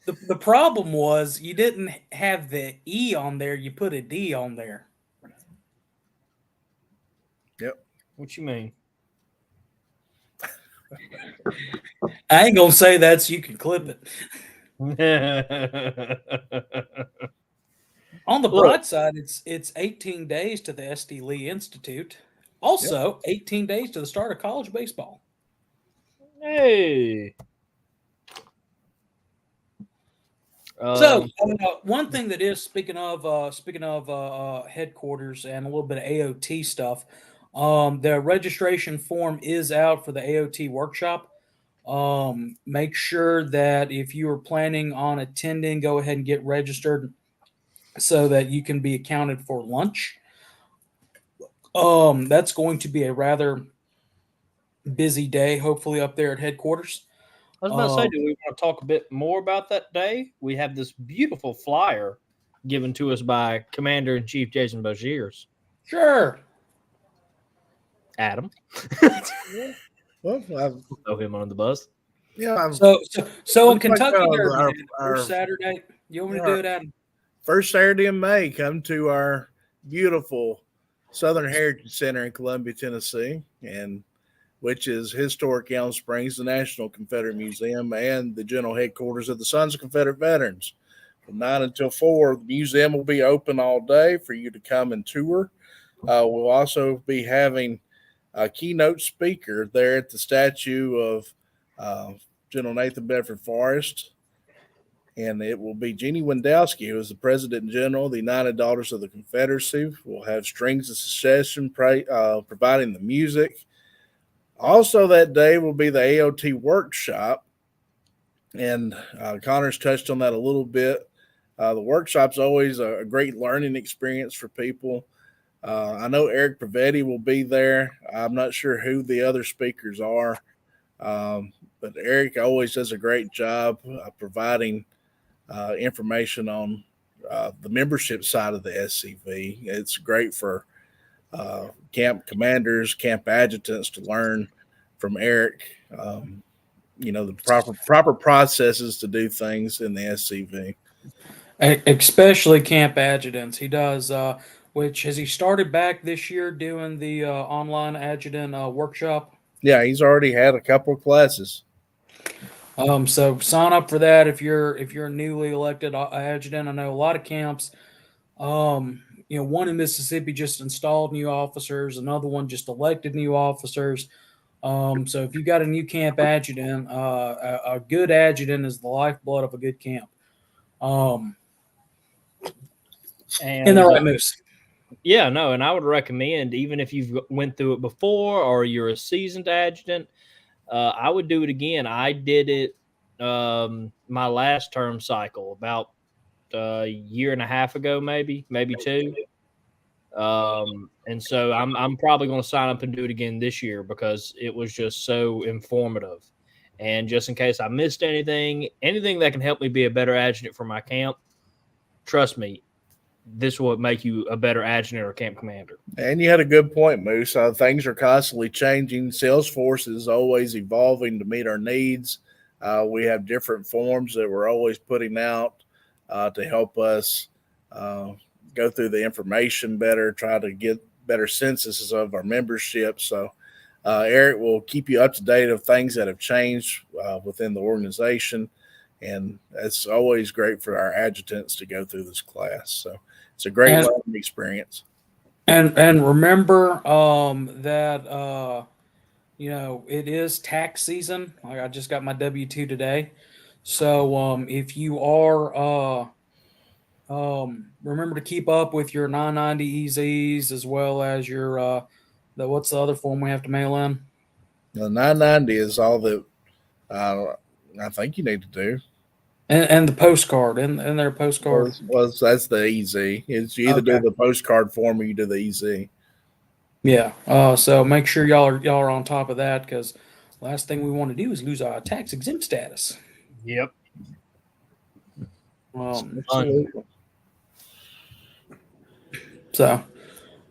The problem was you didn't have the E on there. You put a D on there. Yep. What you mean? I ain't gonna say that so you can clip it. On the bright side, it's 18 days to the SD Lee Institute. Also, 18 days to the start of college baseball. Hey. So one thing that is speaking of headquarters and a little bit of AOT stuff, the registration form is out for the AOT workshop. Make sure that if you are planning on attending, go ahead and get registered so that you can be accounted for lunch. That's going to be a rather busy day, hopefully up there at headquarters. I was about to say, do we want to talk a bit more about that day? We have this beautiful flyer given to us by Commander-in-Chief Jason Boshiers. Sure. Adam. well, throw him on the bus. Yeah. So in Kentucky Derby, first Saturday, you want me to do it, Adam? First Saturday in May, come to our beautiful Southern Heritage Center in Columbia, Tennessee, and which is historic Elm Springs, the National Confederate Museum, and the general headquarters of the Sons of Confederate Veterans. From 9 until 4, the museum will be open all day for you to come and tour. We'll also be having a keynote speaker there at the statue of General Nathan Bedford Forrest, and it will be Jeannie Wendowski, who is the President General of the United Daughters of the Confederacy. We'll have Strings of Secession providing the music. Also that day will be the AOT workshop, and Connor's touched on that a little bit. The workshop's always a great learning experience for people. I know Eric Pavetti will be there. I'm not sure who the other speakers are, but Eric always does a great job providing information on the membership side of the SCV. It's great for camp commanders, camp adjutants to learn from Eric, the proper processes to do things in the SCV. Especially camp adjutants. He does, which has he started back this year doing the online adjutant workshop? Yeah, he's already had a couple of classes. So sign up for that if you're a newly elected adjutant. I know a lot of camps. One in Mississippi just installed new officers. Another one just elected new officers. So if you got a new camp adjutant, a good adjutant is the lifeblood of a good camp. And the right moves. Yeah, no, and I would recommend, even if you've went through it before or you're a seasoned adjutant, I would do it again. I did it my last term cycle about a year and a half ago, maybe 2. And so I'm probably going to sign up and do it again this year because it was just so informative. And just in case I missed anything that can help me be a better adjutant for my camp, trust me, this will make you a better adjutant or camp commander. And you had a good point, Moose. Things are constantly changing. Salesforce is always evolving to meet our needs. We have different forms that we're always putting out to help us go through the information better, try to get better censuses of our membership. So Eric will keep you up to date of things that have changed within the organization. And it's always great for our adjutants to go through this class. So it's a great learning experience. And remember that it is tax season. Like I just got my W-2 today. So if you are remember to keep up with your 990 EZs as well as your what's the other form we have to mail in? The 990 is all that I think you need to do. And the postcard, and their postcard. Well, that's the EZ. It's you either do the postcard form or you do the EZ. Yeah. So make sure y'all are on top of that, because last thing we want to do is lose our tax exempt status. Yep. Absolutely. So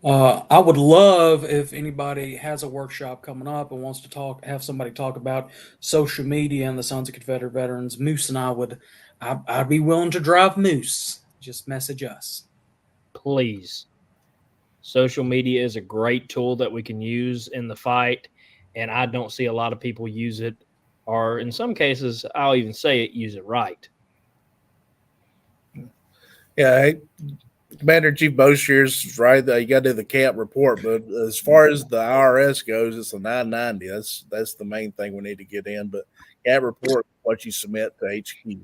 I would love if anybody has a workshop coming up and wants to have somebody talk about social media and the Sons of Confederate Veterans. Moose and I'd be willing to drive Moose. Just message us. Please. Social media is a great tool that we can use in the fight, and I don't see a lot of people use it, or in some cases, I'll even say it, use it right. Yeah, Commander-in-Chief Boshear's right. You got to do the camp report, but as far as the IRS goes, it's a 990. That's the main thing we need to get in. But camp report, what you submit to HQ.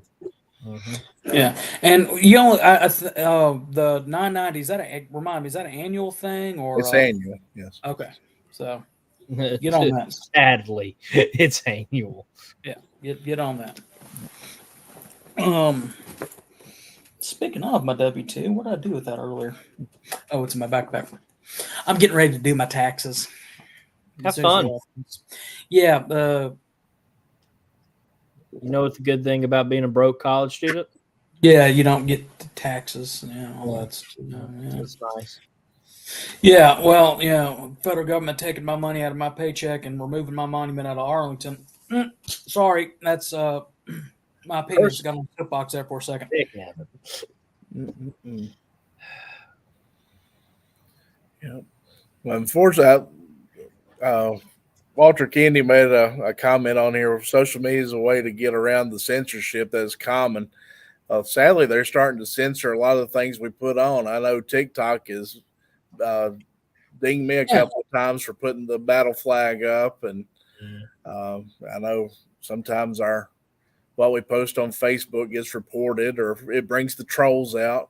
Mm-hmm. Yeah, and you only the 990, is that remind me, is that an annual thing or it's annual? Yes. Okay, so get on that. Sadly, it's annual. Yeah, get on that. Speaking of my W-2, what did I do with that earlier? Oh, it's in my backpack. I'm getting ready to do my taxes. Have fun. Yeah. You know what's the good thing about being a broke college student? Yeah, you don't get the taxes. That's nice. Yeah, well, federal government taking my money out of my paycheck and removing my monument out of Arlington. Sorry, that's my opinion. Just got on the soapbox there for a second. Yeah. Well, unfortunately, Walter Kennedy made a comment on here. Social media is a way to get around the censorship that is common. Sadly, they're starting to censor a lot of the things we put on. I know TikTok is dinged me a couple of times for putting the battle flag up, and I know sometimes what we post on Facebook gets reported, or it brings the trolls out.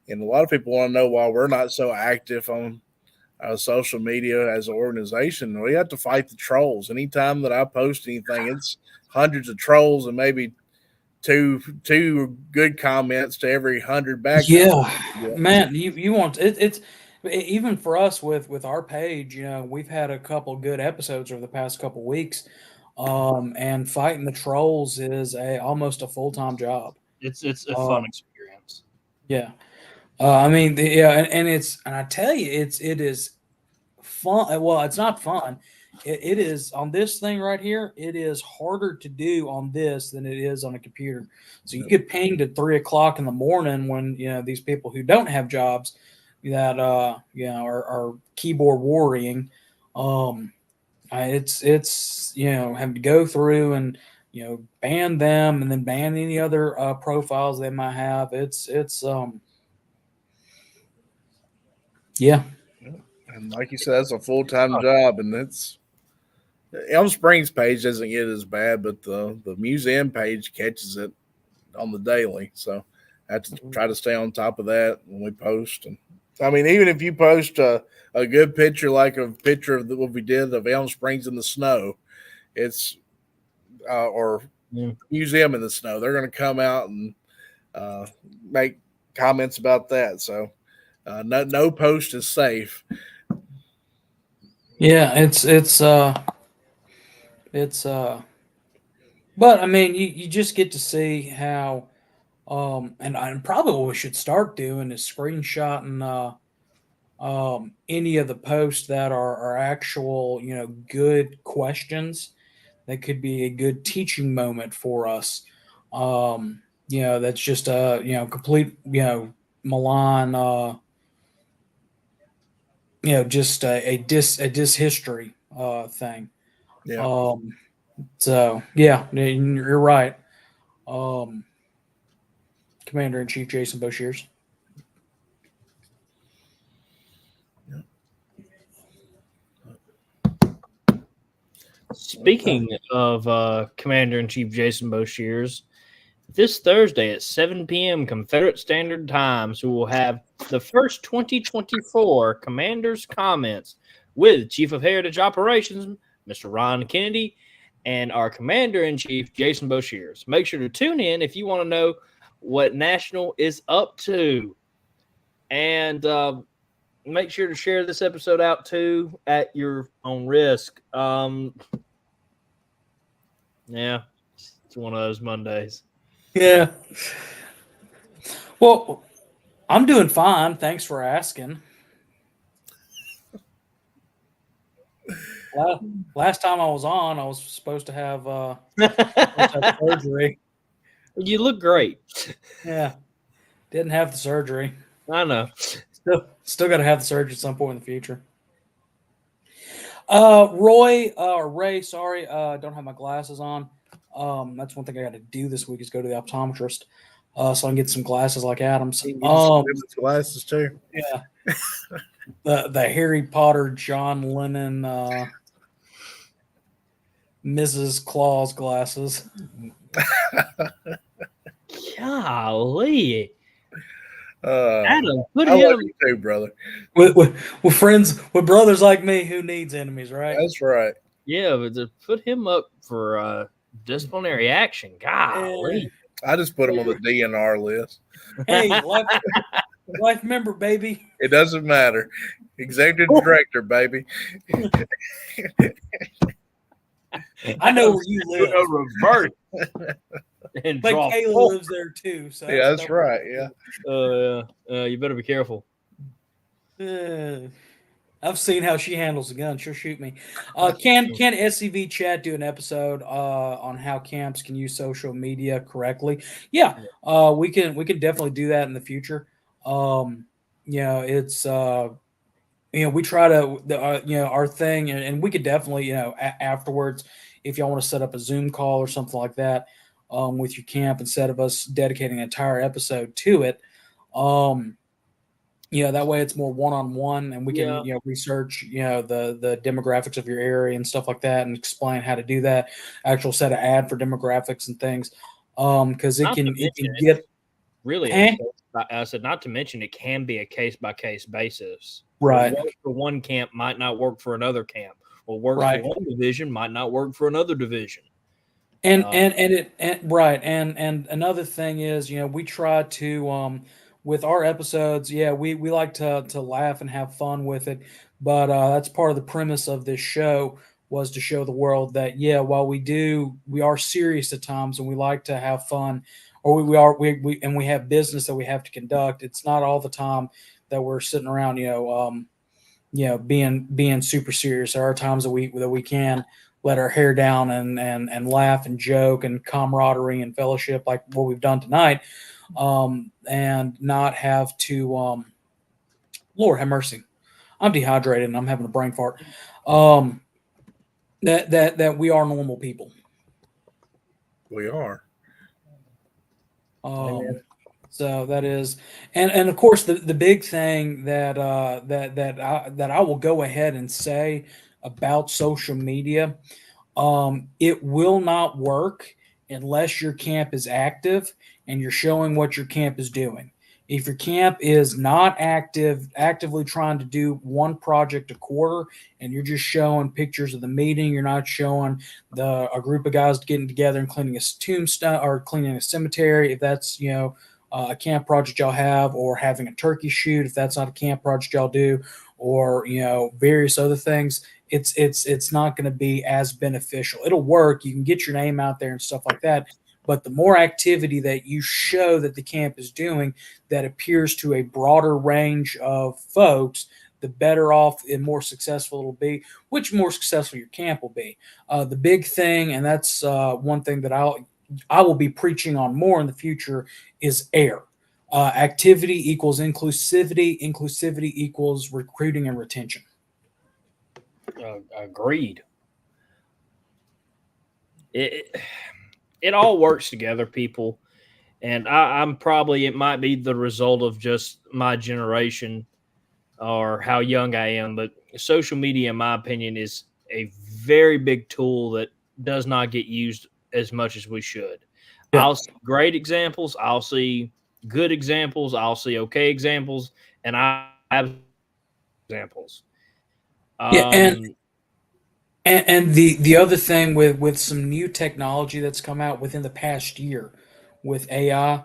And a lot of people want to know why we're not so active on social media as an organization. We have to fight the trolls. Anytime that I post anything, it's hundreds of trolls and maybe two good comments to every 100 back. Yeah, man, you want it's even for us with our page. We've had a couple good episodes over the past couple weeks. And fighting the trolls is almost a full-time job. It's a fun experience. Yeah. And I tell you, it is fun. Well, it's not fun. It is on this thing right here. It is harder to do on this than it is on a computer. So you get pinged at 3:00 in the morning when these people who don't have jobs that are keyboard warring. It's having to go through and ban them and then ban any other profiles they might have. It's yeah. And like you said, that's a full-time job, and it's Elm Springs page doesn't get as bad, but the museum page catches it on the daily. So I have to try to stay on top of that when we post. And I mean, even if you post a good picture, like a picture of what we did of Elm Springs in the snow, it's or museum in the snow, they're going to come out and make comments about that. So no post is safe. Yeah, but I mean, you just get to see how And probably what we should start doing is screenshotting any of the posts that are actual, good questions that could be a good teaching moment for us. That's just a, complete, malign, just a dis history thing. Yeah. So yeah, you're right. Um, Commander in Chief Jason Boshears. Speaking of Commander in Chief Jason Boshears, this Thursday at 7 p.m. Confederate Standard Time, so we'll have the first 2024 Commander's Comments with Chief of Heritage Operations, Mr. Ron Kennedy, and our Commander in Chief Jason Boshears. Make sure to tune in if you want to know what National is up to, and make sure to share this episode out too at your own risk. Yeah, it's one of those Mondays. Yeah. Well, I'm doing fine. Thanks for asking. Last time I was on, I was supposed to have surgery. You look great. Yeah. Didn't have the surgery. I know. Still got to have the surgery at some point in the future. Ray, sorry, don't have my glasses on. That's one thing I got to do this week is go to the optometrist, so I can get some glasses like Adam's. Glasses too. Yeah. the Harry Potter, John Lennon, Mrs. Claus glasses. Golly. Adam, put him. Love you too, brother. With friends, with brothers like me, who needs enemies, right? That's right. Yeah, but to put him up for disciplinary action, golly. I just put him on the DNR list. Hey, life member, baby. It doesn't matter. Executive director, baby. I know where you live. Reverse. And but Kayla lives there too. So yeah, that's right. Yeah. You better be careful. I've seen how she handles the gun. She'll shoot me. Can SCV chat do an episode on how camps can use social media correctly? Yeah, we can definitely do that in the future. It's we try to our thing, and we could definitely afterwards, if y'all want to set up a Zoom call or something like that with your camp, instead of us dedicating an entire episode to it. That way it's more one-on-one, and we can research the demographics of your area and stuff like that, and explain how to do that. Actual set of ad for demographics and things, because it can get really. I said not to mention it can be a case-by-case basis. Right. What works for one camp might not work for another camp. What works for one division might not work for another division. And another thing is, we try to with our episodes, we like to laugh and have fun with it, but that's part of the premise of this show, was to show the world that while we are serious at times, and we like to have fun, or we have business that we have to conduct. It's not all the time that we're sitting around being super serious. There are times that we can let our hair down and laugh and joke and camaraderie and fellowship like what we've done tonight, and not have to Lord have mercy, I'm dehydrated and I'm having a brain fart. That we are normal people. We are. So that is, and of course the big thing that I will go ahead and say about social media, it will not work unless your camp is active and you're showing what your camp is doing. If your camp is not actively trying to do one project a quarter, and you're just showing pictures of the meeting, you're not showing a group of guys getting together and cleaning a tombstone or cleaning a cemetery, if that's a camp project y'all have, or having a turkey shoot, if that's not a camp project y'all do, or various other things, it's not going to be as beneficial. It'll work, you can get your name out there and stuff like that, But the more activity that you show that the camp is doing that appears to a broader range of folks, the better off and more successful it'll be, which more successful your camp will be. The big thing, and that's one thing that I will be preaching on more in the future, is AIR. Activity equals inclusivity. Inclusivity equals recruiting and retention. Agreed. It all works together, people. And I'm probably, it might be the result of just my generation or how young I am, but social media, in my opinion, is a very big tool that does not get used as much as we should. Yeah. I'll see great examples. I'll see good examples. I'll see okay examples. And I have examples. Yeah, and the other thing with some new technology that's come out within the past year with AI,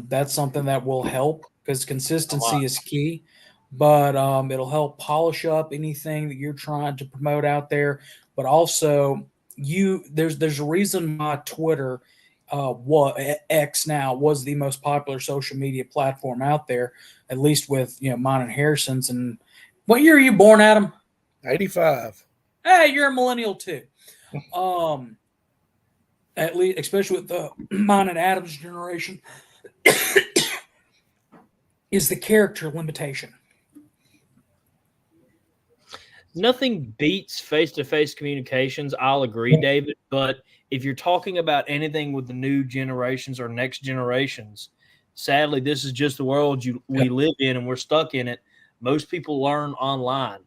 that's something that will help because consistency is key. But it'll help polish up anything that you're trying to promote out there. But also, there's a reason why Twitter, what X now was the most popular social media platform out there, at least with mine and Harrison's. And what year are you born, Adam? 85. Hey, you're a millennial too. At least, especially with the mine and Adam's generation, is the character limitation. Nothing beats face-to-face communications. I'll agree, David. But if you're talking about anything with the new generations or next generations, sadly, this is just the world we live in, and we're stuck in it. Most people learn online.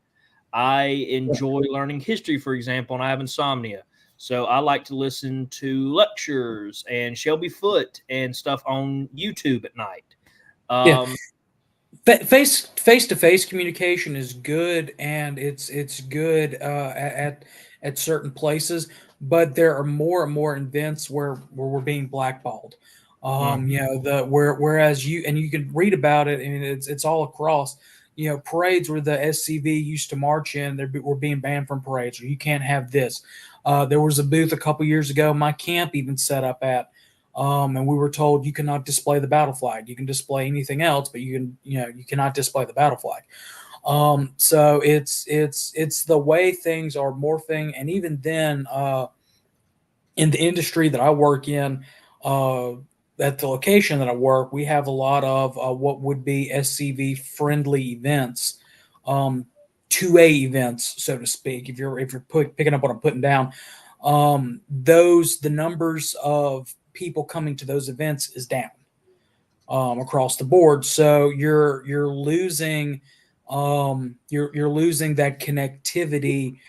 I enjoy learning history, for example, and I have insomnia. So I like to listen to lectures and Shelby Foote and stuff on YouTube at night. Face-to-face communication is good, and it's good at certain places, but there are more and more events where we're being blackballed. Whereas you can read about it, and it's all across. Parades where the SCV used to march in, were being banned from parades, or you can't have this. There was a booth a couple years ago my camp even set up at, and we were told you cannot display the battle flag. You can display anything else, but you cannot display the battle flag. So it's the way things are morphing, and even then, in the industry that I work in, at the location that I work, we have a lot of what would be SCV friendly events, 2A events, so to speak. If you're picking up what I'm putting down, the numbers of people coming to those events is down across the board. So you're losing you're losing that connectivity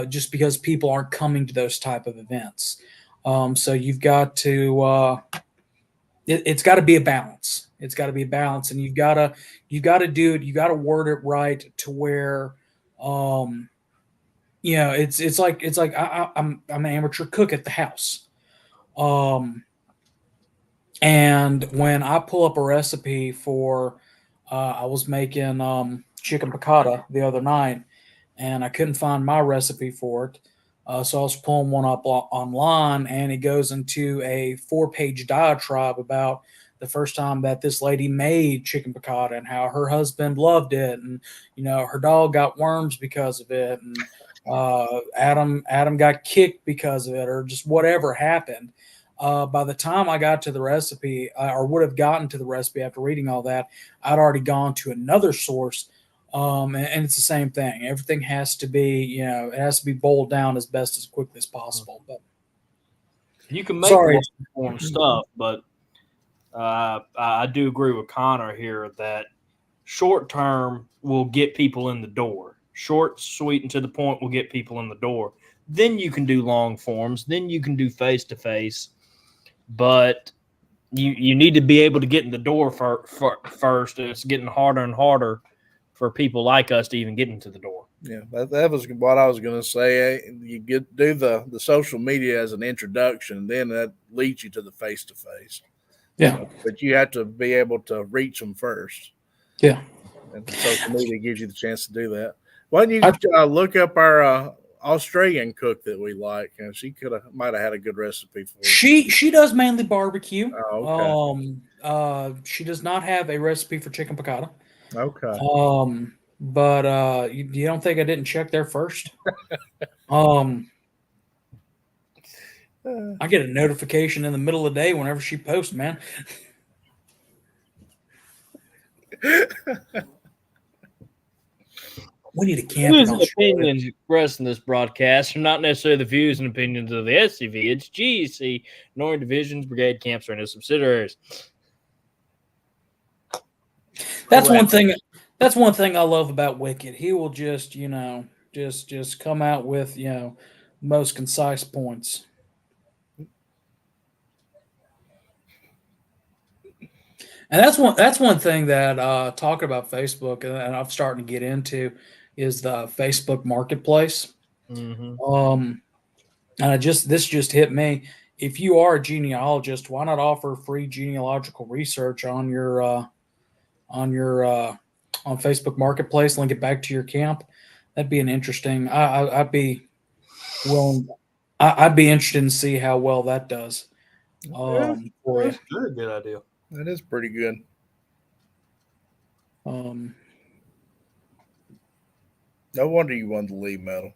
just because people aren't coming to those type of events. So you've got to it's got to be a balance. It's got to be a balance, and you've got to do it. You got to word it right to where, it's like I'm an amateur cook at the house, and when I pull up a recipe for, I was making chicken piccata the other night, and I couldn't find my recipe for it. So I was pulling one up online, and it goes into a 4-page diatribe about the first time that this lady made chicken piccata and how her husband loved it, and her dog got worms because of it, and Adam got kicked because of it, or just whatever happened. By the time I got to the recipe, or would have gotten to the recipe after reading all that, I'd already gone to another source. And it's the same thing. Everything has to be, it has to be boiled down as best as quickly as possible. But you can make long-form stuff, but I do agree with Connor here that short term will get people in the door. Short, sweet, and to the point will get people in the door. Then you can do long forms. Then you can do face-to-face. But you need to be able to get in the door first. And it's getting harder and harder for people like us to even get into the door. Yeah, that was what I was going to say. You do the social media as an introduction, then that leads you to the face-to-face. Yeah. But you have to be able to reach them first. Yeah. And social media gives you the chance to do that. Why don't you look up our Australian cook that we like, and she might have had a good recipe for it. She does mainly barbecue. Oh, okay. She does not have a recipe for chicken piccata. Okay. But you don't think I didn't check there first? I get a notification in the middle of the day whenever she posts, man. We need a camp. Views and opinions expressed in this broadcast are not necessarily the views and opinions of the SCV, its GEC, nor divisions, brigade, camps, or any subsidiaries. That's one thing. That's one thing I love about Wicked. He will just, just come out with, most concise points. And that's one thing that talking about Facebook, and I'm starting to get into, is the Facebook Marketplace. Mm-hmm. And this just hit me. If you are a genealogist, why not offer free genealogical research on your on Facebook Marketplace? Link it back to your camp. That'd be an interesting. I'd be willing. I'd be interested in see how well that does. For you. That's a good idea. That is pretty good. No wonder you won the lead medal.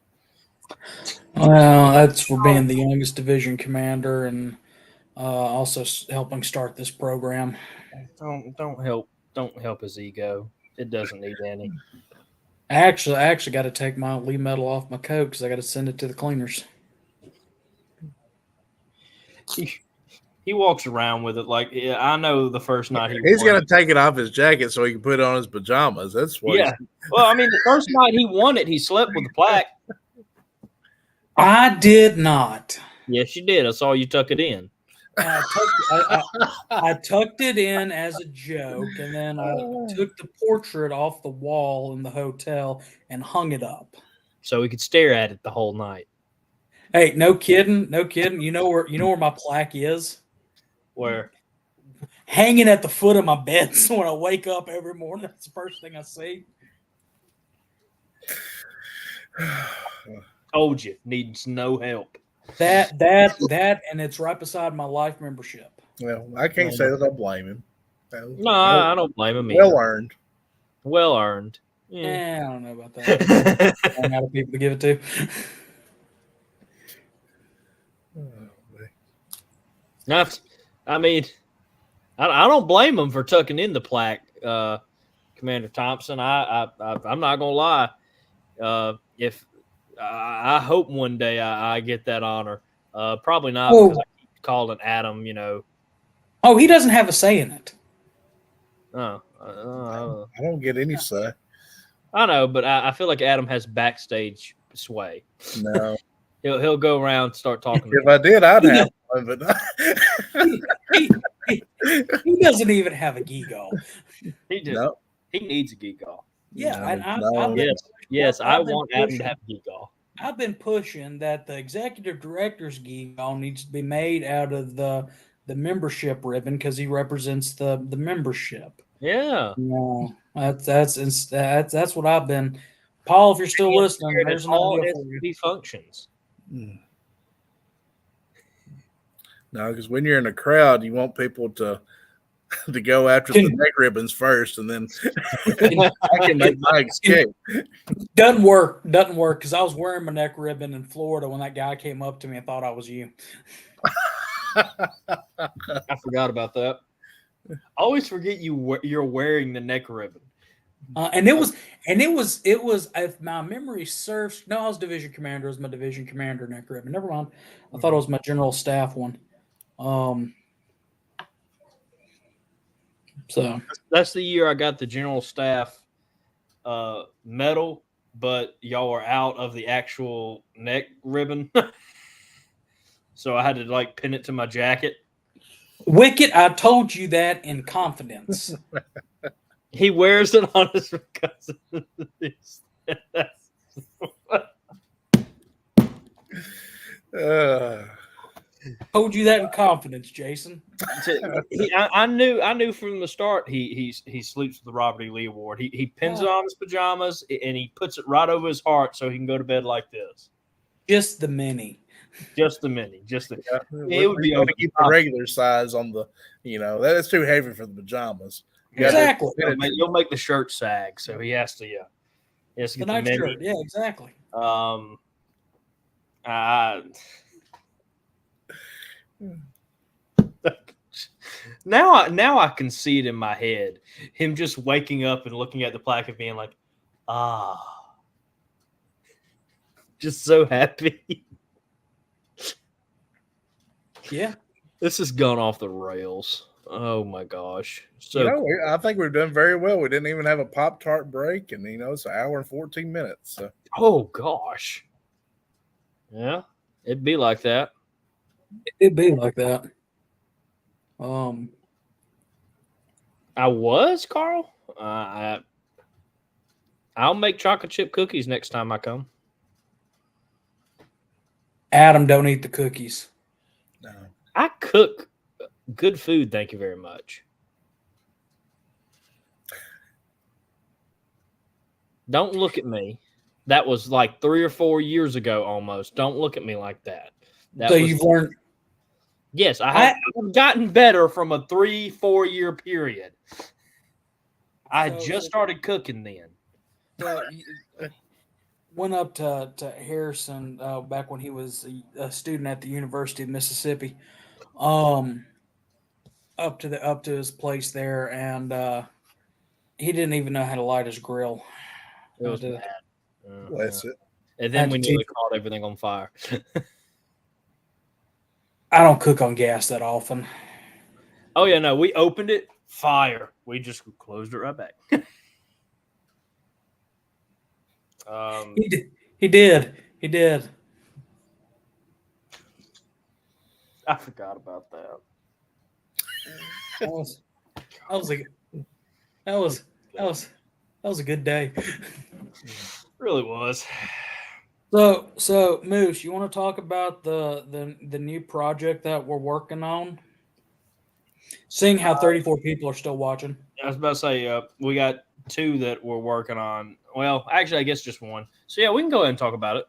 Well, that's for being the youngest division commander and also helping start this program. Don't help his ego. It doesn't need any. I actually got to take my lead medal off my coat because I got to send it to the cleaners. He walks around with it like, I know the first night he's going to take it off his jacket so he can put it on his pajamas. That's what. Yeah. Well, I mean, the first night he won it, he slept with the plaque. I did not. Yes, you did. I saw you tuck it in. I tucked it in as a joke, and then I took the portrait off the wall in the hotel and hung it up. So we could stare at it the whole night. Hey, no kidding. You know where my plaque is? Where? Hanging at the foot of my bed. So when I wake up every morning, that's the first thing I see. Told you, needs no help. That, and it's right beside my life membership. Well, I can't say that I blame him. No, I don't blame him either. Well earned. Yeah, I don't know about that. I don't know how people to give it to. I mean, I don't blame him for tucking in the plaque, Commander Thompson. I'm not gonna lie. If I hope one day I get that honor, probably not because I keep calling Adam. Oh, he doesn't have a say in it. I don't get any say. I know, but I feel like Adam has backstage sway. No. He'll go around and start talking. If I did, I'd have one, but he doesn't even have a giggle. He does. No. He needs a giggle. Yeah, Yes, I want Adam to have a giggle. I've been pushing that the executive director's giggle needs to be made out of the membership ribbon because he represents the membership. Yeah. That's what I've been. Paul, if you're still listening, there's an idea for you. Functions. No, because when you're in a crowd, you want people to go after the neck ribbons first, and then I can make my escape. Doesn't work because I was wearing my neck ribbon in Florida when that guy came up to me and thought I was you. I forgot about that. I always forget you're wearing the neck ribbon. And it was if my memory serves. No, I was division commander. It was my division commander neck ribbon. Never mind. I thought it was my general staff one. So that's the year I got the general staff medal, but y'all were out of the actual neck ribbon. So I had to pin it to my jacket. Wicked, I told you that in confidence. He wears it on his because told you that in confidence, Jason. I knew from the start he sleeps with the Robert E. Lee Award. He pins it on his pajamas and he puts it right over his heart so he can go to bed like this. Just the mini. Just the mini. Just the. Yeah, It would be to keep the regular size on the. That's too heavy for the pajamas. Exactly. You'll make the shirt sag, so he has to. He has to get the mini. Shirt. Yeah, exactly. Now I can see it in my head. Him just waking up and looking at the plaque and being like, just so happy. Yeah. This has gone off the rails. Oh my gosh. So I think we've done very well. We didn't even have a Pop-Tart break, and it's an hour and 14 minutes. So. Oh gosh. Yeah, it'd be like that. It'd be like that. I was, Carl. I'll make chocolate chip cookies next time I come. Adam, don't eat the cookies. No. I cook good food, thank you very much. Don't look at me. That was like 3 or 4 years ago almost. Don't look at me like that. You've learned. Yes, I've gotten better from a 3-4 year period. I just started cooking then. Went up to Harrison back when he was a student at the University of Mississippi. Up to his place there, and he didn't even know how to light his grill. It was bad. Bless it. And then we nearly caught everything on fire. I don't cook on gas that often. Oh yeah, no, we opened it, fire. We just closed it right back. He did. I forgot about that. That was a good day. Really was. So Moose, you want to talk about the new project that we're working on? Seeing how 34 people are still watching. I was about to say we got 2 that we're working on. Well, actually, I guess just 1. So yeah, we can go ahead and talk about it.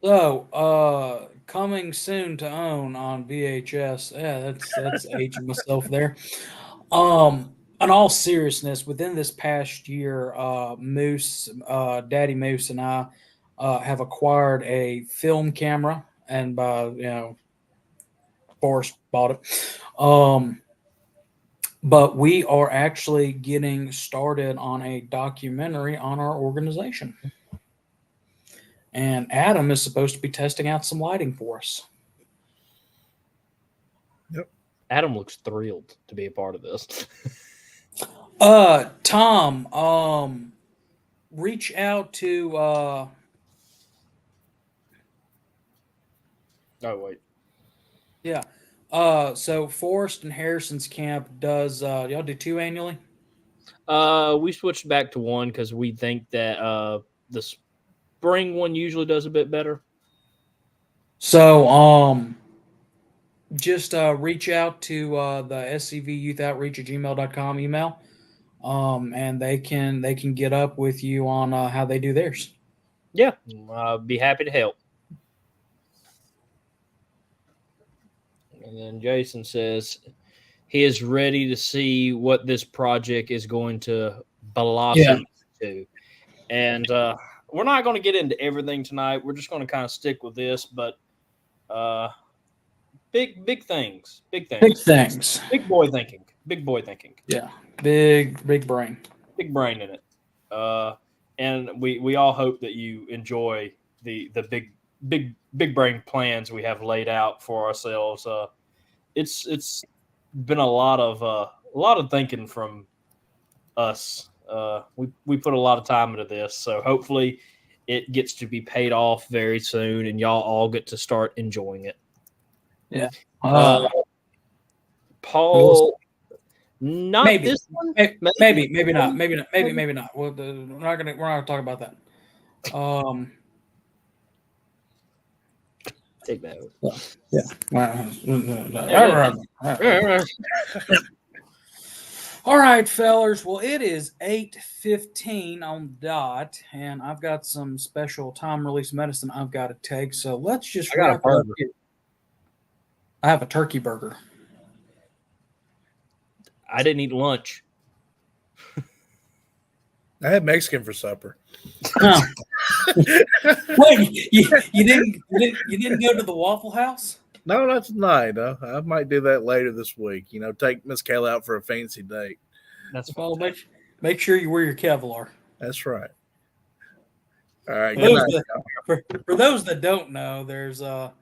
So, coming soon to own on VHS. Yeah, that's aging myself there. In all seriousness, within this past year, Moose, Daddy Moose, and I have acquired a film camera, and Forrest bought it. But we are actually getting started on a documentary on our organization. And Adam is supposed to be testing out some lighting for us. Yep. Adam looks thrilled to be a part of this. Tom, reach out to Oh wait. Yeah. So Forrest and Harrison's camp does y'all do 2 annually? We switched back to 1 because we think that the spring one usually does a bit better. So just reach out to the SCV youthoutreach@gmail.com email. And they can get up with you on how they do theirs. Yeah, I'll be happy to help. And then Jason says he is ready to see what this project is going to blossom to. And we're not going to get into everything tonight. We're just going to kind of stick with this, but big things. Big boy thinking. Yeah. Big brain. Big brain in it. And we all hope that you enjoy the big brain plans we have laid out for ourselves. It's been a lot of thinking from us. We put a lot of time into this, so hopefully it gets to be paid off very soon, and y'all all get to start enjoying it. Yeah. Paul, not maybe. this one. Maybe not. Maybe not. We're not gonna talk about that. Take that. Yeah. All right, fellers. Well, it is 8:15 on the dot, and I've got some special time release medicine I've got to take. So let's just I got a wrap it up burger. here. I have a turkey burger. I didn't eat lunch. I had Mexican for supper. Oh. Wait, you didn't go to the Waffle House? No, not tonight. I might do that later this week. Take Miss Kayla out for a fancy date. That's Well, fantastic. make sure you wear your Kevlar. That's right. All right. For Good those, night. for those that don't know, there's a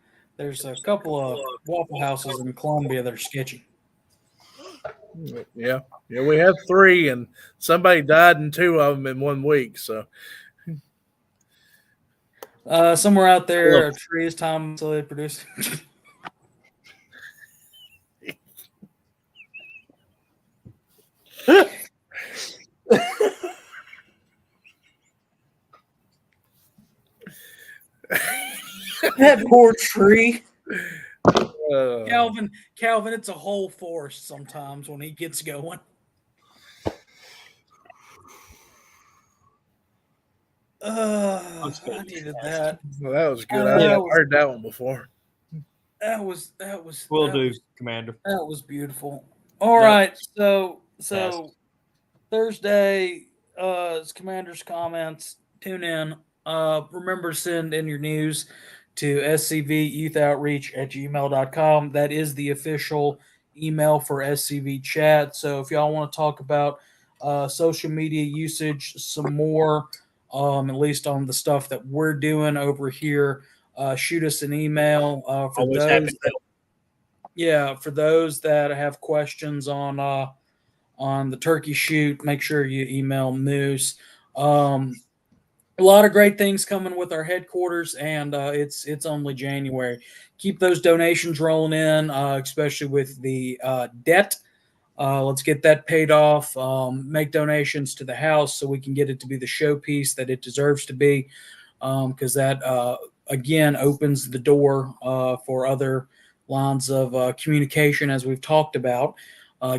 couple of Waffle Houses in Columbia that are sketchy. Yeah. We have 3, and somebody died in 2 of them in 1 week. So Somewhere out there, a tree is time so they produce. That poor tree. Calvin, it's a whole forest sometimes when he gets going. I needed that. Well, that was good. I've heard that one before. That was. Will do, Commander. That was beautiful. All right, so Thursday is Commander's comments. Tune in. Remember to send in your news to scvyouth@gmail.com. That is the official email for SCV chat. So if y'all want to talk about social media usage some more, at least on the stuff that we're doing over here, shoot us an email. For those that have questions on the turkey shoot, make sure you email Moose. A lot of great things coming with our headquarters, and it's only January. Keep those donations rolling in, especially with the debt. Let's get that paid off. Make donations to the house so we can get it to be the showpiece that it deserves to be, because that again opens the door for other lines of communication, as we've talked about,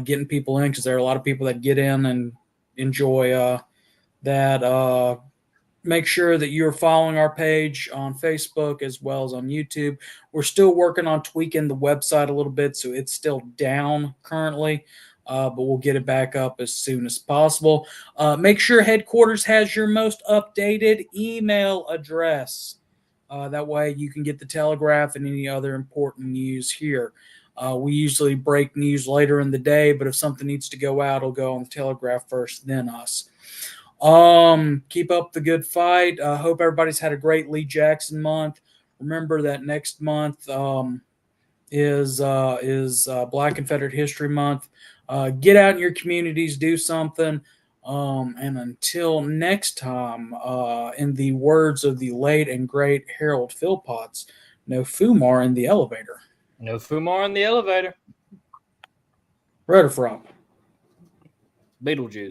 getting people in, because there are a lot of people that get in and enjoy that. Make sure that you're following our page on Facebook as well as on YouTube. We're still working on tweaking the website a little bit, so it's still down currently, but we'll get it back up as soon as possible. Make sure headquarters has your most updated email address. That way you can get the Telegraph and any other important news here. We usually break news later in the day, but if something needs to go out, it'll go on the Telegraph first, then us. Keep up the good fight. Hope everybody's had a great Lee Jackson month. Remember that next month is Black Confederate History Month. Get out in your communities, do something. And until next time, in the words of the late and great Harold Philpotts, no Fumar in the elevator. No Fumar in the elevator. Rudderfrop. Beetlejuice.